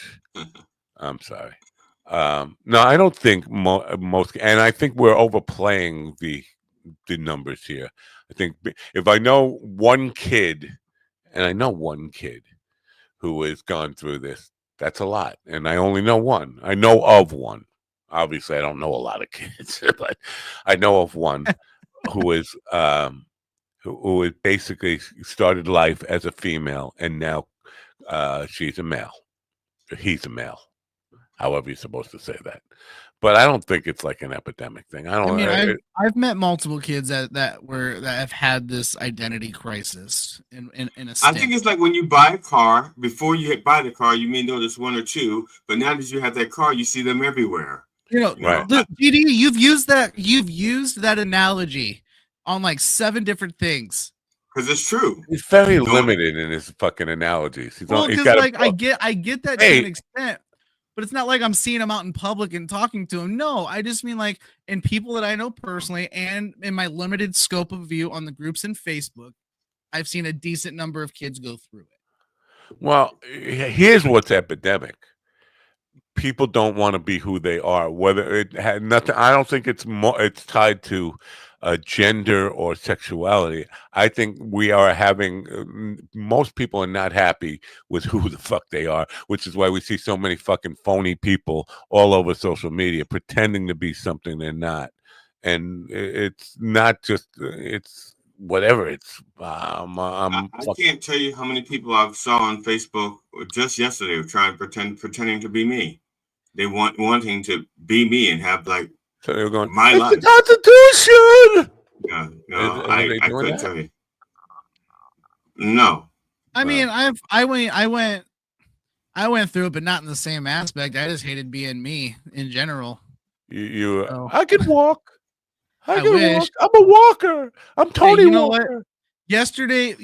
I'm sorry. No, I don't think most, and I think we're overplaying the numbers here. I think if I know one kid, and I know one kid who has gone through this, that's a lot. And I only know one. I know of one. Obviously, I don't know a lot of kids, but I know of one who is who has basically started life as a female, and now she's a male. He's a male. However you're supposed to say that. But I don't think it's like an epidemic thing. I mean, I've met multiple kids that have had this identity crisis in a I think it's like when you buy a car, before you buy the car, you may notice one or two, but now that you have that car, you see them everywhere. Right. Look, GD, you've used that analogy on like 7 different things. Because it's true. He's very limited in his fucking analogies. Well, because like I get that to an extent. But it's not like I'm seeing him out in public and talking to him. No, I just mean like in people that I know personally and in my limited scope of view on the groups in Facebook, I've seen a decent number of kids go through it. Well, here's what's epidemic. People don't want to be who they are. Whether it had nothing, I don't think it's tied to gender or sexuality. I think we are having most people are not happy with who the fuck they are, which is why we see so many fucking phony people all over social media pretending to be something they're not. And it's not just it's whatever. It's I can't tell you how many people I saw on Facebook just yesterday pretending to be me. They wanting to be me and have like so they were going my life. The Constitution. No, I couldn't tell you. No. I mean, I went through it, but not in the same aspect. I just hated being me in general. I could walk. I can walk. I'm a walker. I'm Tony Walker. What? Yesterday,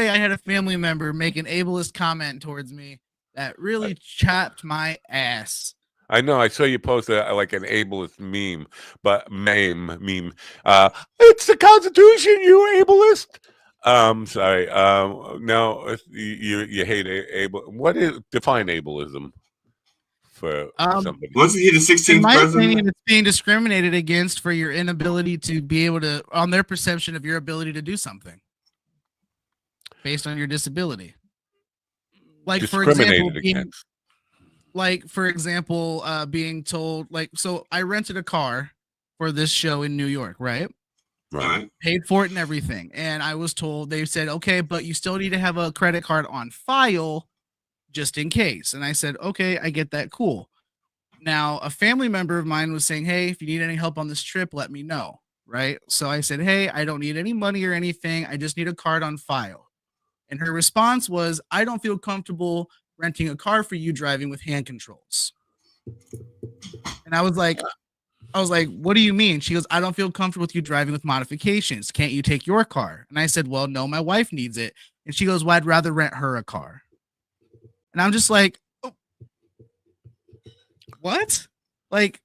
I had a family member make an ableist comment towards me that really chapped my ass. I know. I saw you post like an ableist meme, but meme. It's the Constitution, you ableist. Sorry. No, you hate able. What is define ableism for somebody? Wasn't he the 16th in my president? opinion, it's being discriminated against for your inability to be able to, on their perception of your ability to do something based on your disability. Like for example, being told so I rented a car for this show in New York, right? Right. Paid for it and everything. And I was told, they said, okay, but you still need to have a credit card on file just in case. And I said, okay, I get that. Cool. Now, a family member of mine was saying, hey, if you need any help on this trip, let me know. Right. So I said, hey, I don't need any money or anything. I just need a card on file. And her response was, I don't feel comfortable renting a car for you driving with hand controls. And I was like, what do you mean? She goes, I don't feel comfortable with you driving with modifications. Can't you take your car? And I said, well, no, my wife needs it. And she goes, well, I'd rather rent her a car. And I'm just like, oh, what? Like,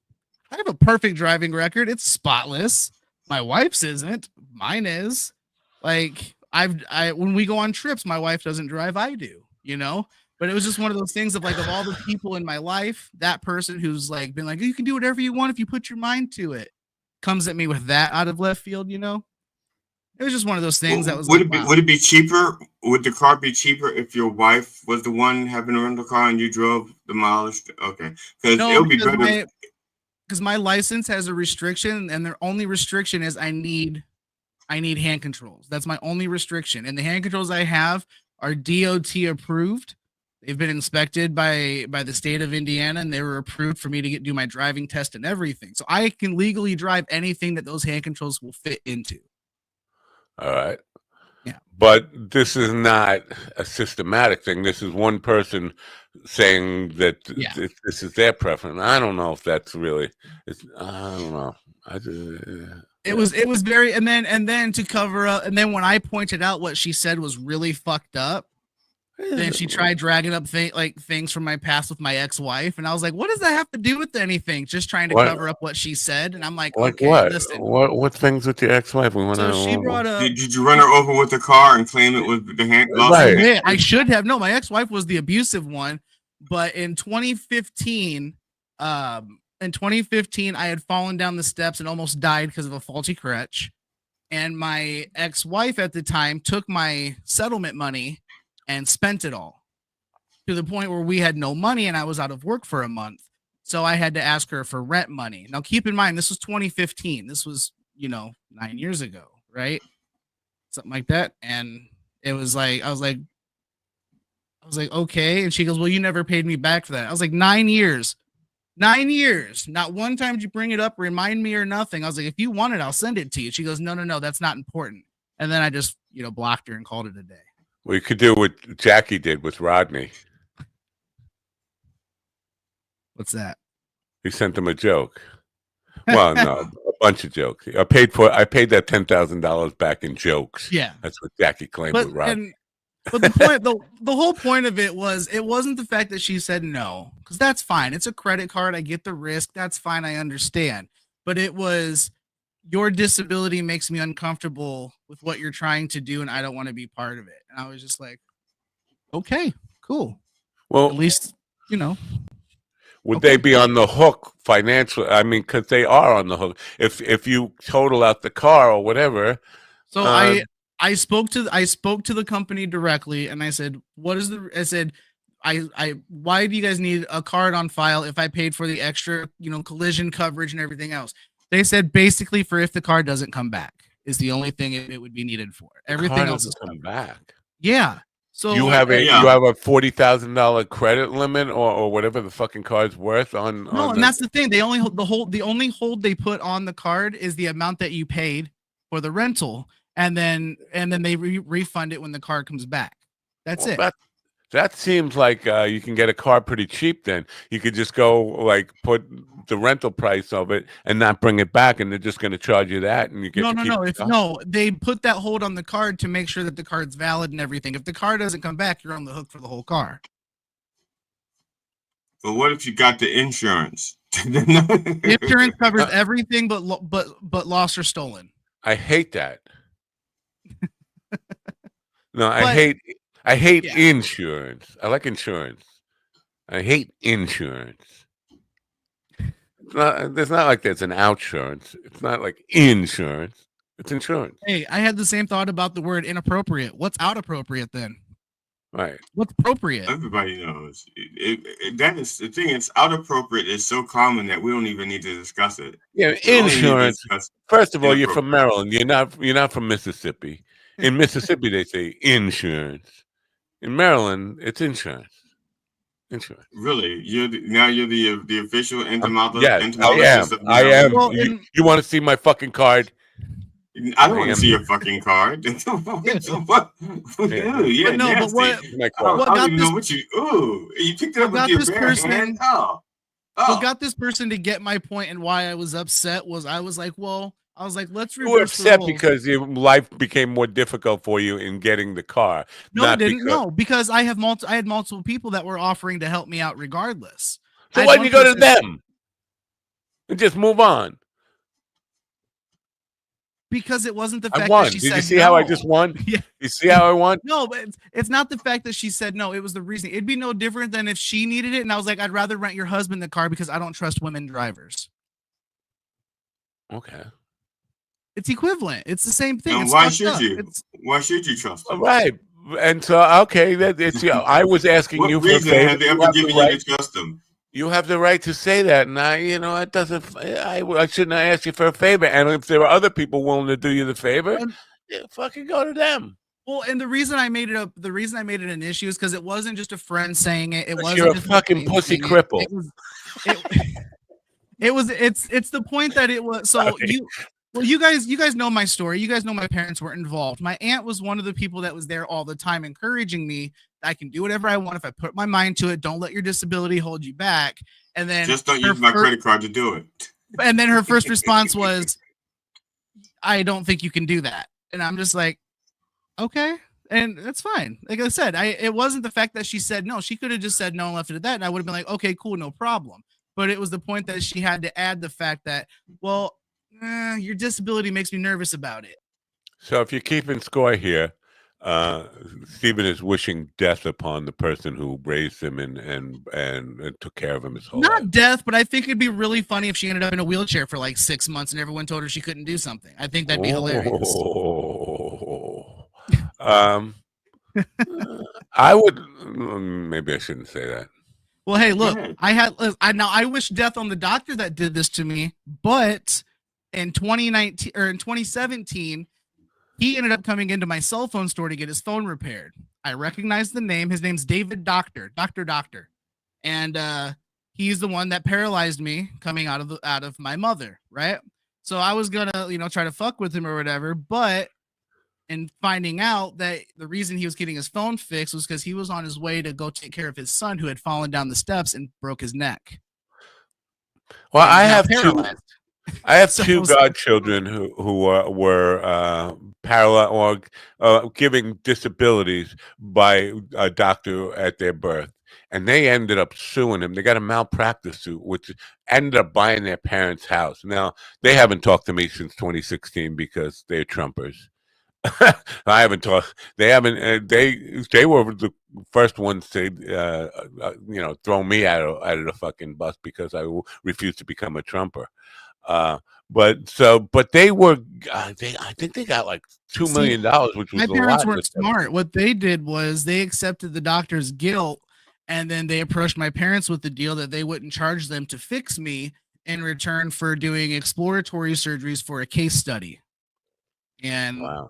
I have a perfect driving record. It's spotless. My wife's isn't. Mine is. Like, when we go on trips, my wife doesn't drive. I do, you know? But it was just one of those things of like, of all the people in my life, that person who's like been like, you can do whatever you want if you put your mind to it, comes at me with that out of left field, you know? It was just one of those things that was would it be cheaper? Would the car be cheaper if your wife was the one having to rent the car and you drove the mileage? Okay. Because it would be better. Because my license has a restriction, and their only restriction is I need hand controls. That's my only restriction. And the hand controls I have are DOT approved. They've been inspected by the state of Indiana, and they were approved for me to do my driving test and everything. So I can legally drive anything that those hand controls will fit into. All right. Yeah. But this is not a systematic thing. This is one person saying that this is their preference. I don't know if that's really. I don't know. It was very, and then to cover up, and then when I pointed out what she said was really fucked up, then she tried dragging up things from my past with my ex-wife, and I was like, "What does that have to do with anything?" Just trying to cover up what she said, and I'm like, "Okay, what? listen, What things with your ex-wife? We want to." So she brought up. Did you run her over with the car and claim it was the hand? Right. I should have. No, my ex-wife was the abusive one, but in 2015, I had fallen down the steps and almost died because of a faulty crutch, and my ex-wife at the time took my settlement money and spent it all to the point where we had no money and I was out of work for a month. So I had to ask her for rent money. Now, keep in mind, this was 2015. This was, 9 years ago, right? Something like that. And it was like, I was like, okay. And she goes, well, you never paid me back for that. I was like, 9 years. 9 years. Not one time did you bring it up, remind me or nothing. I was like, if you want it, I'll send it to you. She goes, no, that's not important. And then I just, blocked her and called it a day. We could do what Jackie did with Rodney. What's that? He sent him a joke. Well, no, a bunch of jokes. I paid that $10,000 back in jokes. Yeah, that's what Jackie claimed with Rodney. But the point, the whole point of it wasn't the fact that she said no, because that's fine. It's a credit card. I get the risk. That's fine. I understand. But it was, your disability makes me uncomfortable with what you're trying to do, and I don't want to be part of it. And I was just like, okay, cool. Well, at least, Would they be on the hook financially? I mean, because they are on the hook. If you total out the car or whatever. So I spoke to the company directly, and I said, why do you guys need a card on file if I paid for the extra, collision coverage and everything else? They said basically for if the car doesn't come back is the only thing it would be needed for. Everything else is come back. Yeah. So you have a $40,000 credit limit or whatever the fucking card's worth on. No, and that's the thing. They only the only hold they put on the card is the amount that you paid for the rental, and then they refund it when the car comes back. That's it. That seems like you can get a car pretty cheap. Then you could just go put the rental price of it and not bring it back, and they're just going to charge you that, and you get no. They put that hold on the card to make sure that the card's valid and everything. If the car doesn't come back, you're on the hook for the whole car. But what if you got the insurance? Insurance covers everything but lost or stolen. I hate that. No, I hate insurance. I like insurance. I hate insurance. It's not like there's an outsurance. It's not like insurance. It's insurance. Hey, I had the same thought about the word inappropriate. What's out appropriate then? Right. What's appropriate? Everybody knows. That is the thing. It's out appropriate is so common that we don't even need to discuss it. Yeah, insurance. First of all, you're from Maryland. You're not from Mississippi. In Mississippi, they say insurance. In Maryland, it's insurance. Insurance. Really? You're the official entomologist? Yes, I am. Well, you want to see my fucking card? I don't want to see your fucking card. What? Yeah, no, but what I don't even know what you. Ooh, you picked it up with your bare hand. What got this person to get my point and why I was upset was I was like, let's reverse. You were upset because your life became more difficult for you in getting the car. No, I didn't. No, because I had multiple people that were offering to help me out regardless. So why didn't you go to them and just move on? Because it wasn't the fact I won. that she said no. Did you see how I just won? Yeah. You see how I won? No, but it's not the fact that she said no. It was the reason. It'd be no different than if she needed it, and I was like, I'd rather rent your husband the car because I don't trust women drivers. Okay. It's equivalent. It's the same thing. Why should you? Why should you trust him? Right. And so, okay, it's I was asking you for a favor. Have they ever given you to trust them? You have the right to say that, and it doesn't. I shouldn't ask you for a favor. And if there are other people willing to do you the favor, fucking go to them. Well, and the reason I made it an issue is because it wasn't just a friend saying it. It wasn't you're a just fucking pussy cripple. It's the point that it was. So you guys know my story. You guys know my parents weren't involved. My aunt was one of the people that was there all the time, encouraging me. I can do whatever I want if I put my mind to it. Don't let your disability hold you back. And then just don't use my credit card to do it. And then her first response was, I don't think you can do that. And I'm just like, okay. And that's fine. Like I said, it wasn't the fact that she said no. She could have just said no and left it at that. And I would have been like, okay, cool, no problem. But it was the point that she had to add the fact that, well, your disability makes me nervous about it. So if you're keeping score here, Stephen is wishing death upon the person who raised him and took care of him his whole life. Not death, but I think it'd be really funny if she ended up in a wheelchair for like 6 months and everyone told her she couldn't do something. I think that'd be hilarious. I would. Maybe I shouldn't say that. Well, hey, look, I wish death on the doctor that did this to me, but in 2019 or in 2017, he ended up coming into my cell phone store to get his phone repaired. I recognized the name. His name's David Doctor. And he's the one that paralyzed me coming out of my mother, right? So I was gonna, try to fuck with him or whatever, but in finding out that the reason he was getting his phone fixed was because he was on his way to go take care of his son who had fallen down the steps and broke his neck. Well, I have two godchildren who were paralyzed or giving disabilities by a doctor at their birth, and they ended up suing him. They got a malpractice suit, which ended up buying their parents' house. Now they haven't talked to me since 2016 because they're Trumpers. I haven't talked. They haven't. They were the first ones to throw me out of the fucking bus because I refused to become a Trumper. But they were. I think they got like $2 million, which was my parents weren't smart. What they did was they accepted the doctor's guilt, and then they approached my parents with the deal that they wouldn't charge them to fix me in return for doing exploratory surgeries for a case study. And wow.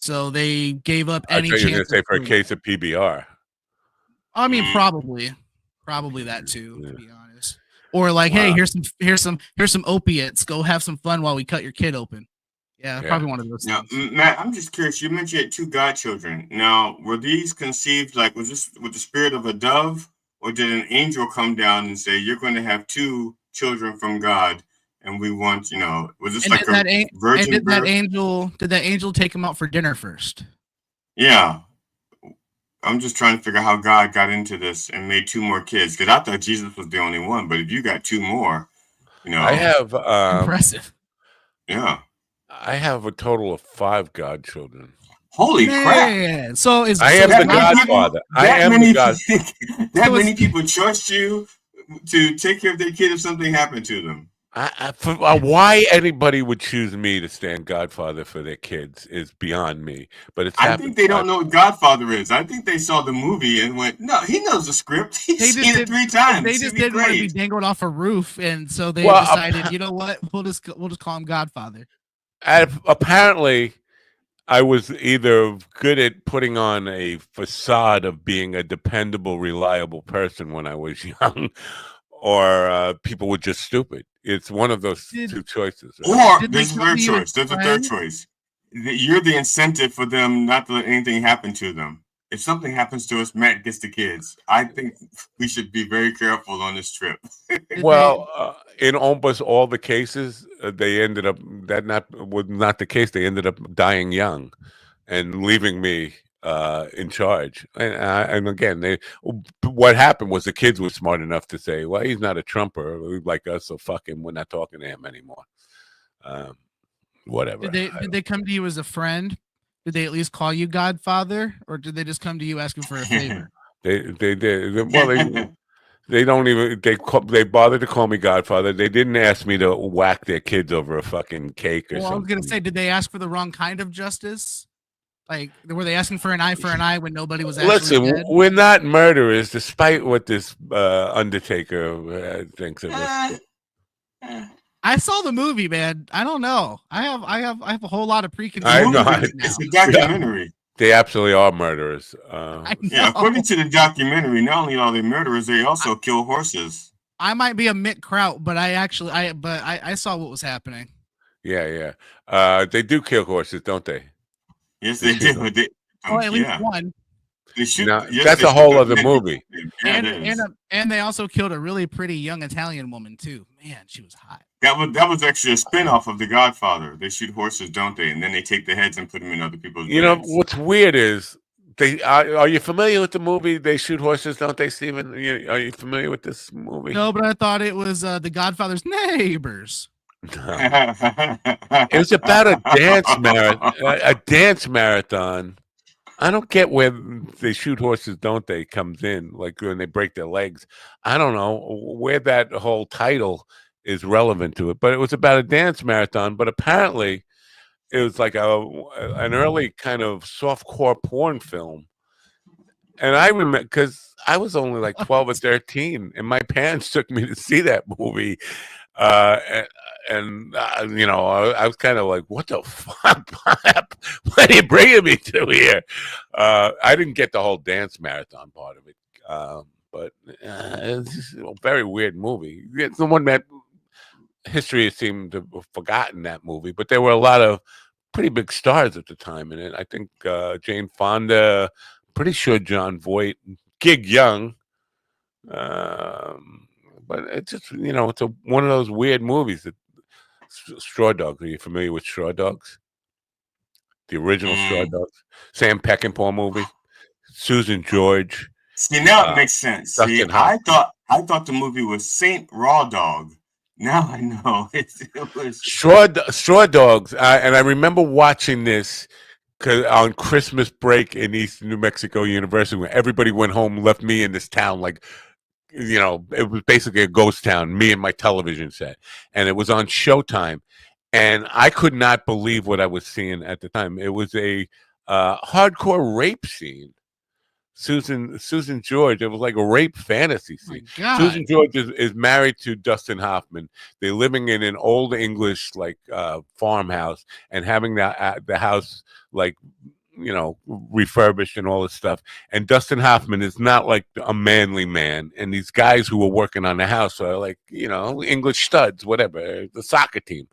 So they gave up any chance. You're going to say for a case of PBR. I mean, probably that too, to be honest. Or like, hey, here's some opiates. Go have some fun while we cut your kid open. Yeah, probably one of those. Now, Matt, I'm just curious. You mentioned you had two godchildren. Now, were these conceived was this with the spirit of a dove, or did an angel come down and say, "You're going to have two children from God"? And we want, was this like a virgin birth? Did that angel take him out for dinner first? Yeah. I'm just trying to figure out how God got into this and made two more kids. Because I thought Jesus was the only one. But if you got two more, I have... impressive. Yeah. I have a total of 5 godchildren. Holy crap. So I am the godfather. That many people trust you to take care of their kid if something happened to them. Why anybody would choose me to stand godfather for their kids is beyond me. But I think they don't know what Godfather is. I think they saw the movie and went, "No, he knows the script. He's seen it 3 times." They just didn't want to be dangled off a roof, and so they decided, you know what? We'll just call him Godfather. Apparently, I was either good at putting on a facade of being a dependable, reliable person when I was young, or people were just stupid. It's one of those two choices. Right? Or there's a third choice. There's a third choice. You're the incentive for them not to let anything happen to them. If something happens to us, Matt gets the kids. I think we should be very careful on this trip. Well, in almost all the cases, they ended up was not the case. They ended up dying young and leaving me in charge. And again, what happened was the kids were smart enough to say, "Well, he's not a Trumper like us, so fuck him. We're not talking to him anymore." Whatever. Did they come to you as a friend? Did they at least call you Godfather, or did they just come to you asking for a favor? They did. Well, they don't even they bothered to call me Godfather. They didn't ask me to whack their kids over a fucking cake or something. I was gonna say, did they ask for the wrong kind of justice? Like, were they asking for an eye for an eye when nobody was actually dead? We're not murderers, despite what this Undertaker thinks of us. I saw the movie, man. I don't know. I have a whole lot of preconceived. It's a documentary. They absolutely are murderers. Yeah, according to the documentary, not only are they murderers, they also kill horses. I might be a Mick Kraut, but I saw what was happening. Yeah. They do kill horses, don't they? Yes, they do. At least one. They shoot. No, that's a whole other movie. And they also killed a really pretty young Italian woman too. Man, she was hot. That was actually a spinoff of The Godfather. They shoot horses, don't they? And then they take the heads and put them in other people's beds. You know what's weird is they are you familiar with the movie They Shoot Horses, don't they, Stephen? Are you familiar with this movie? No, but I thought it was The Godfather's Neighbors. No. It was about a dance marathon. I don't get where They Shoot Horses, don't they, comes in, like when they break their legs. I don't know where that whole title is relevant to it, but it was about a dance marathon. But apparently it was like an early kind of softcore porn film. And I remember, because I was only like 12 or 13, and my parents took me to see that movie. You know, I was kind of like, what the fuck? What are you bringing me to here? I didn't get the whole dance marathon part of it. But it's just a very weird movie. It's the one that history seemed to have forgotten that movie, but there were a lot of pretty big stars at the time in it. I think Jane Fonda, pretty sure John Voight, Gig Young. But it's just, you know, it's one of those weird movies. That Straw Dogs. Are you familiar with Straw Dogs? The original Straw Dogs. Sam Peckinpah movie. Susan George. See, now it makes sense. See, I thought the movie was Saint Raw Dog. Now I know it was Straw Dogs. And I remember watching this on Christmas break in East New Mexico University, where everybody went home, left me in this town, like, you know, it was basically a ghost town, me and my television set. And it was on Showtime. And I could not believe what I was seeing at the time. It was a hardcore rape scene. Susan George, it was like a rape fantasy scene. Susan George is married to Dustin Hoffman. They're living in an old English farmhouse and having the house like, you know, refurbished and all this stuff. And Dustin Hoffman is not like a manly man. And these guys who were working on the house are like, you know, English studs, whatever, the soccer team.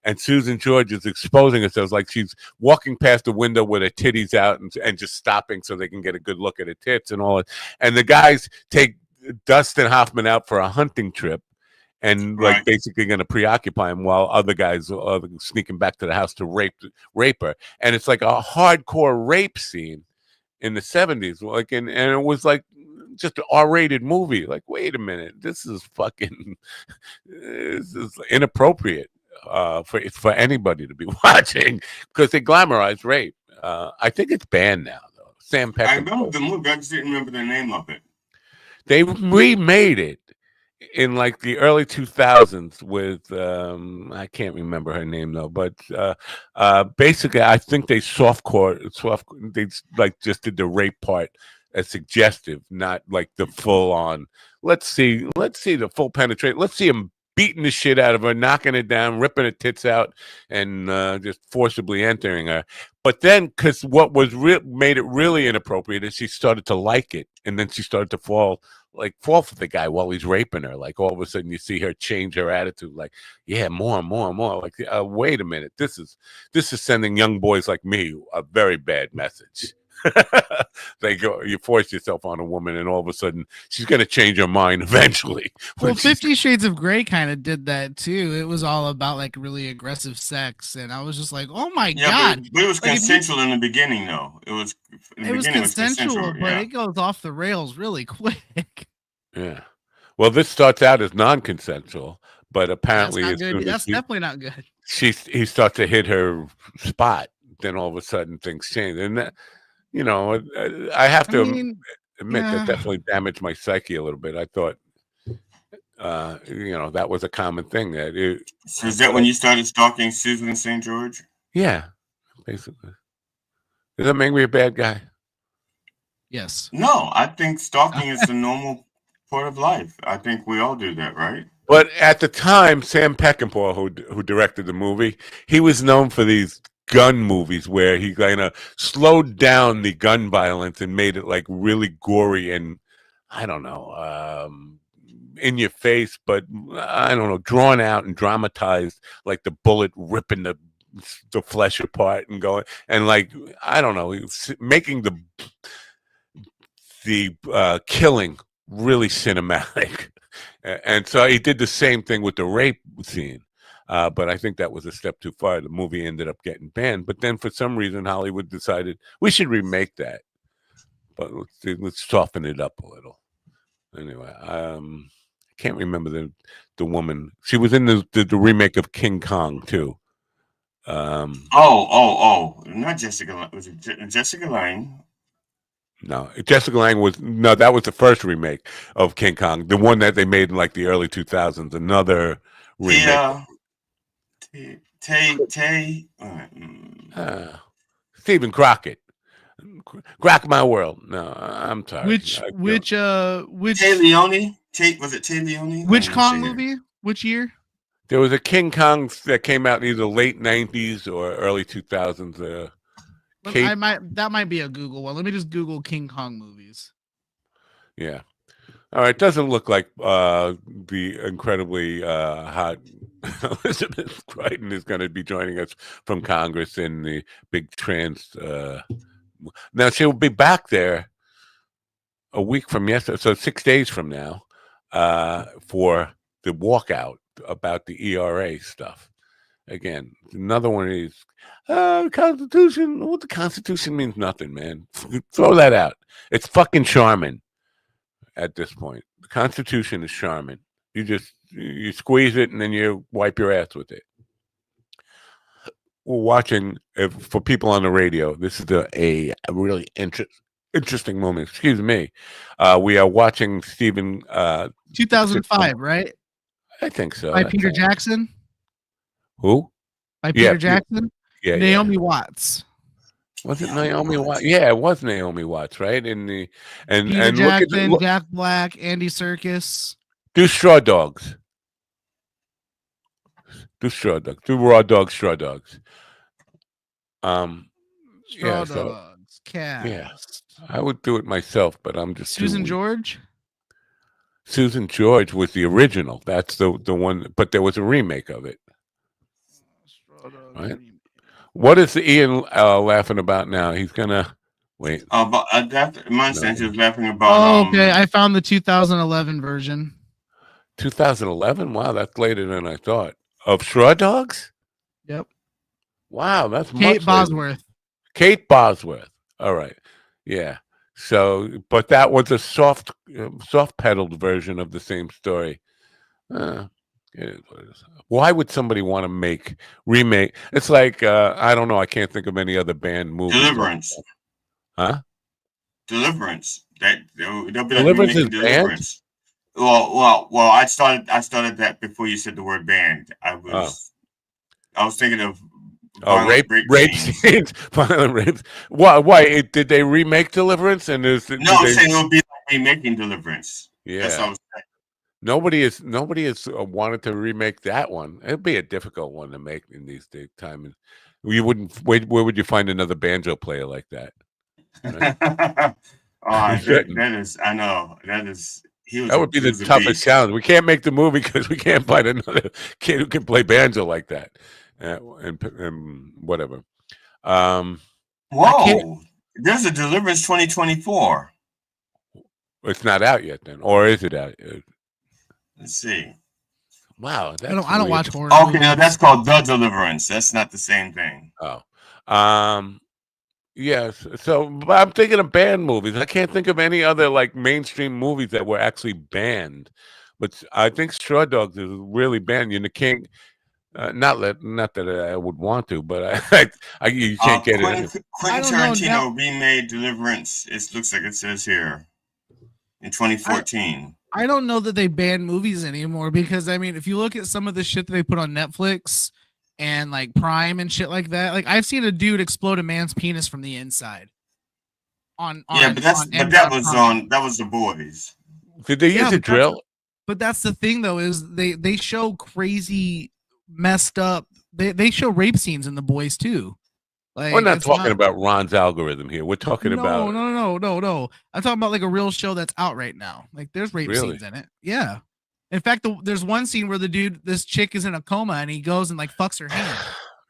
And Susan George is exposing herself like she's walking past the window with her titties out and just stopping so they can get a good look at her tits and all that. And the guys take Dustin Hoffman out for a hunting trip and like basically going to preoccupy him while other guys are sneaking back to the house to rape her. And it's like a hardcore rape scene in the 70s. Like, and it was like just an R-rated movie. Like, wait a minute, this is inappropriate for anybody to be watching because they glamorize rape. I think it's banned now, though. Sam Peckinpah. I remember the movie. I just didn't remember the name of it. They remade it in like the early 2000s with I can't remember her name though, but basically I think they they like just did the rape part as suggestive, not like the full on. Let's see the full penetration. Let's see him beating the shit out of her, knocking it down, ripping her tits out, and just forcibly entering her. But then, because what was made it really inappropriate is she started to like it, and then she started to fall for the guy while he's raping her. Like all of a sudden, you see her change her attitude. Like, yeah, more and more and more. Like, wait a minute, this is sending young boys like me a very bad message. You force yourself on a woman, and all of a sudden she's going to change her mind eventually. Well, 50 Shades of Grey kind of did that too. It was all about like really aggressive sex, and I was just like, "Oh my god!" But it was consensual in the beginning, though. It was consensual, but it goes off the rails really quick. Yeah. Well, this starts out as non-consensual, but apparently that's definitely not good. He starts to hit her spot. Then all of a sudden things change, and that. You know, I have to admit that definitely damaged my psyche a little bit. I thought, you know, that was a common thing. So is that when you started stalking Susan St. George? Yeah, basically. Does that make me a bad guy? Yes. No, I think stalking is the normal part of life. I think we all do that, right? But at the time, Sam Peckinpah, who directed the movie, he was known for these gun movies where he kind of slowed down the gun violence and made it like really gory and I don't know, in your face, but I don't know, drawn out and dramatized, like the bullet ripping the flesh apart and going and like I don't know, making the killing really cinematic. And so he did the same thing with the rape scene. But I think that was a step too far. The movie ended up getting banned. But then for some reason, Hollywood decided we should remake that. But let's soften it up a little. Anyway, I can't remember the woman. She was in the remake of King Kong, too. Not Jessica. Was it Jessica Lange? No, Jessica Lange that was the first remake of King Kong, the one that they made in like the early 2000s. Another remake. Stephen Crockett. Crack my world. No, I'm sorry. Which Tay Leone? Was it Tay Leone? Which Kong movie? Which year? There was a King Kong that came out in either late 90s or early 2000s. That might be a Google one. Let me just Google King Kong movies. Yeah. All right. Doesn't look like the incredibly hot Elizabeth Crichton is going to be joining us from Congress in the big trans. Now she'll be back there a week from yesterday, so 6 days from now, for the walkout about the ERA stuff. Again, another one of these Constitution. What the Constitution means nothing, man. Throw that out. It's fucking Charmin at this point. The Constitution is Charmin. You squeeze it and then you wipe your ass with it. We're watching, for people on the radio, this is a really interesting moment. Excuse me. We are watching Stephen. 2005, right? I think so. By Peter Jackson. Who? By Peter Jackson? Yeah. Naomi Watts. Was it Naomi Watts? Yeah, it was Naomi Watts, right? Peter Jackson, Jack Black, Andy Serkis. Do straw dogs. Do straw dogs. Do raw dogs, straw dogs. Straw dogs. Cast. Yeah. I would do it myself, but I'm just Susan George. Susan George was the original. That's the one, but there was a remake of it. Right? What is Ian laughing about now? He's gonna wait. My sense is laughing about. Okay, I found the 2011 version. 2011? Wow, that's later than I thought. Of Straw Dogs? Yep. Wow, that's Kate Bosworth. Kate Bosworth. All right. Yeah. So, but that was a soft pedaled version of the same story. Why would somebody want to remake? It's like I don't know. I can't think of any other band movie. Deliverance. Huh? Deliverance. They'll be like Deliverance is Deliverance. Well. I started that before you said the word band. I was thinking of rape scenes, violent rapes. Why did they remake Deliverance? And I'm saying it would be like remaking Deliverance. Yeah. That's what I was saying. Nobody has wanted to remake that one. It'd be a difficult one to make in these times. You wouldn't. Where would you find another banjo player like that? Right? That is. I know that is. That would be the toughest challenge. We can't make the movie because we can't find another kid who can play banjo like that, and whatever. Whoa! There's a Deliverance 2024. It's not out yet, then, or is it out? Let's see. Wow, I don't watch horror. Okay, now that's called The Deliverance. That's not the same thing. Oh, yes. So I'm thinking of banned movies. I can't think of any other like mainstream movies that were actually banned. But I think Straw Dogs is really banned. You can't. Not that I would want to, but you can't get it. Quentin Tarantino remade Deliverance. It looks like it says here in 2014. I don't know that they ban movies anymore because I mean, if you look at some of the shit that they put on Netflix and like Prime and shit like that, like I've seen a dude explode a man's penis from the inside. But that was The Boys. Did they use a drill? But that's the thing though, is they show crazy, messed up. They show rape scenes in The Boys too. Like, we're not talking about Ron's algorithm here. We're talking about no. I'm talking about like a real show that's out right now. Like, there's rape scenes in it. Yeah. In fact, there's one scene where this chick is in a coma and he goes and like fucks her hand.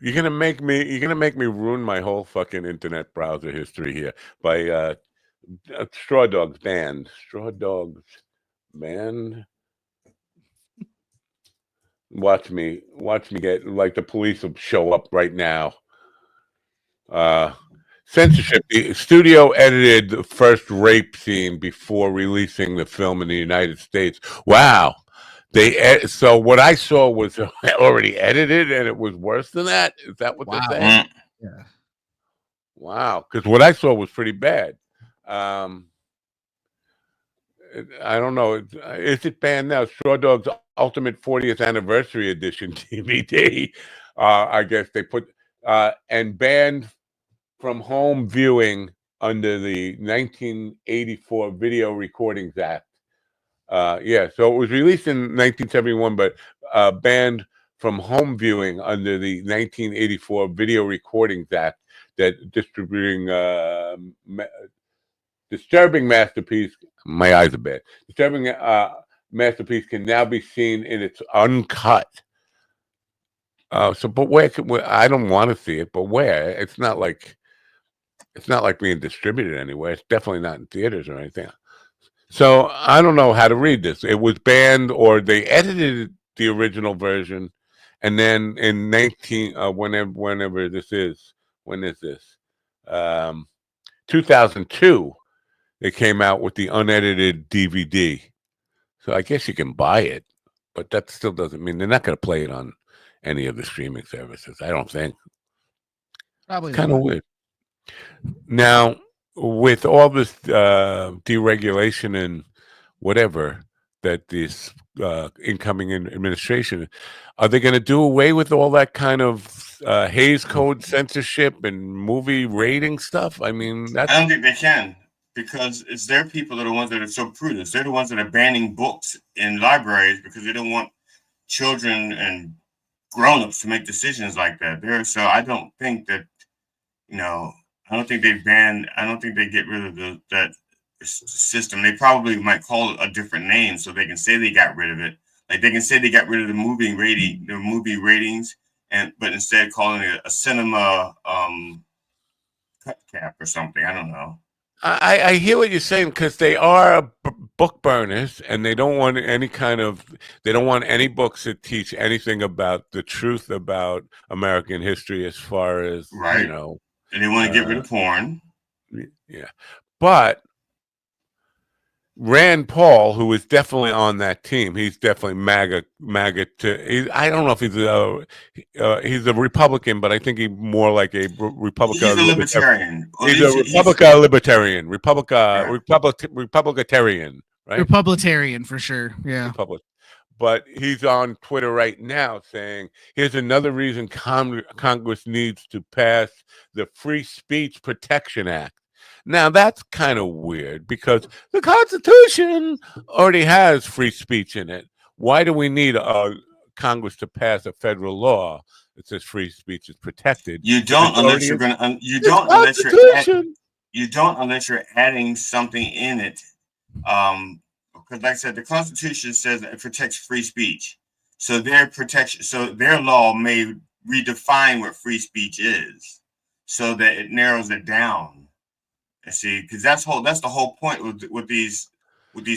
You're gonna make me ruin my whole fucking internet browser history here by Straw Dogs Band. Straw Dogs Band. Watch me get like the police will show up right now. Censorship. The studio edited the first rape scene before releasing the film in the United States. Wow. So what I saw was already edited, and it was worse than that. Is that what they're saying? Yeah. Wow. Because what I saw was pretty bad. I don't know. Is it banned now? Straw Dogs Ultimate 40th Anniversary Edition DVD. I guess they put and banned from home viewing under the 1984 Video Recordings Act. Yeah, so it was released in 1971, but banned from home viewing under the 1984 Video Recordings Act, that disturbing masterpiece. My eyes are bad. Disturbing masterpiece can now be seen in its uncut. But where I don't want to see it, but where? It's not like being distributed anywhere. It's definitely not in theaters or anything. So I don't know how to read this. It was banned, or they edited the original version, and then in whenever this is, when is this? 2002, they came out with the unedited DVD. So I guess you can buy it, but that still doesn't mean they're not going to play it on any of the streaming services. I don't think. Probably kind of weird. Now, with all this deregulation and whatever that this incoming administration, are they going to do away with all that kind of Hays Code censorship and movie rating stuff? I mean, I don't think they can, because it's their people that are the ones that are so prudent. They're the ones that are banning books in libraries because they don't want children and grown-ups to make decisions like that. So I don't think that, I don't think they get rid of that system. They probably might call it a different name so they can say they got rid of it. Like they can say they got rid of the movie ratings, but instead calling it a cinema cut cap or something. I don't know. I hear what you're saying, because they are book burners, and they don't want any books that teach anything about the truth about American history, as far as and they want to get rid of porn. Yeah, but Rand Paul, who is definitely on that team, he's definitely MAGA. I don't know if he's a Republican, but I think he's more like a Republican. He's a libertarian. He's a libertarian, Republicatarian, right? Republicatarian for sure. Yeah. But he's on Twitter right now saying, here's another reason Congress needs to pass the Free Speech Protection Act. Now, that's kind of weird, because the Constitution already has free speech in it. Why do we need Congress to pass a federal law that says free speech is protected? You don't unless you're adding something in it. Because, like I said, the Constitution says that it protects free speech. So their law may redefine what free speech is, so that it narrows it down. You see, because that's the whole point with these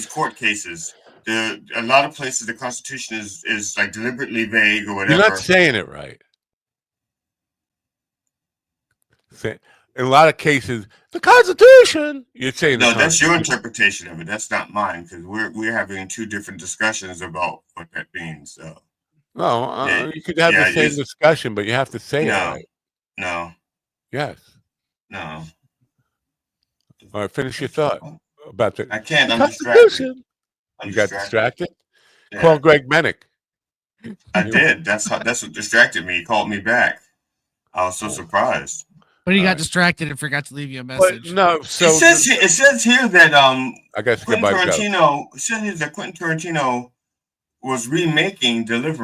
court cases. A lot of places the Constitution is like deliberately vague or whatever. You're not saying it right. In a lot of cases, the Constitution. You're saying no. That's your interpretation of it. That's not mine, because we're having two different discussions about what that means. So, no, you could have the same discussion, but you have to say it right. No. Yes. No. All right, finish your thought about the. I can't. I'm distracted. You got distracted? Yeah. Call Greg Menick. I did. That's what distracted me. He called me back. I was so surprised. But he got distracted and forgot to leave you a message. But no, so it says here that I guess Quentin Tarantino. It says that Quentin Tarantino was remaking Deliverance.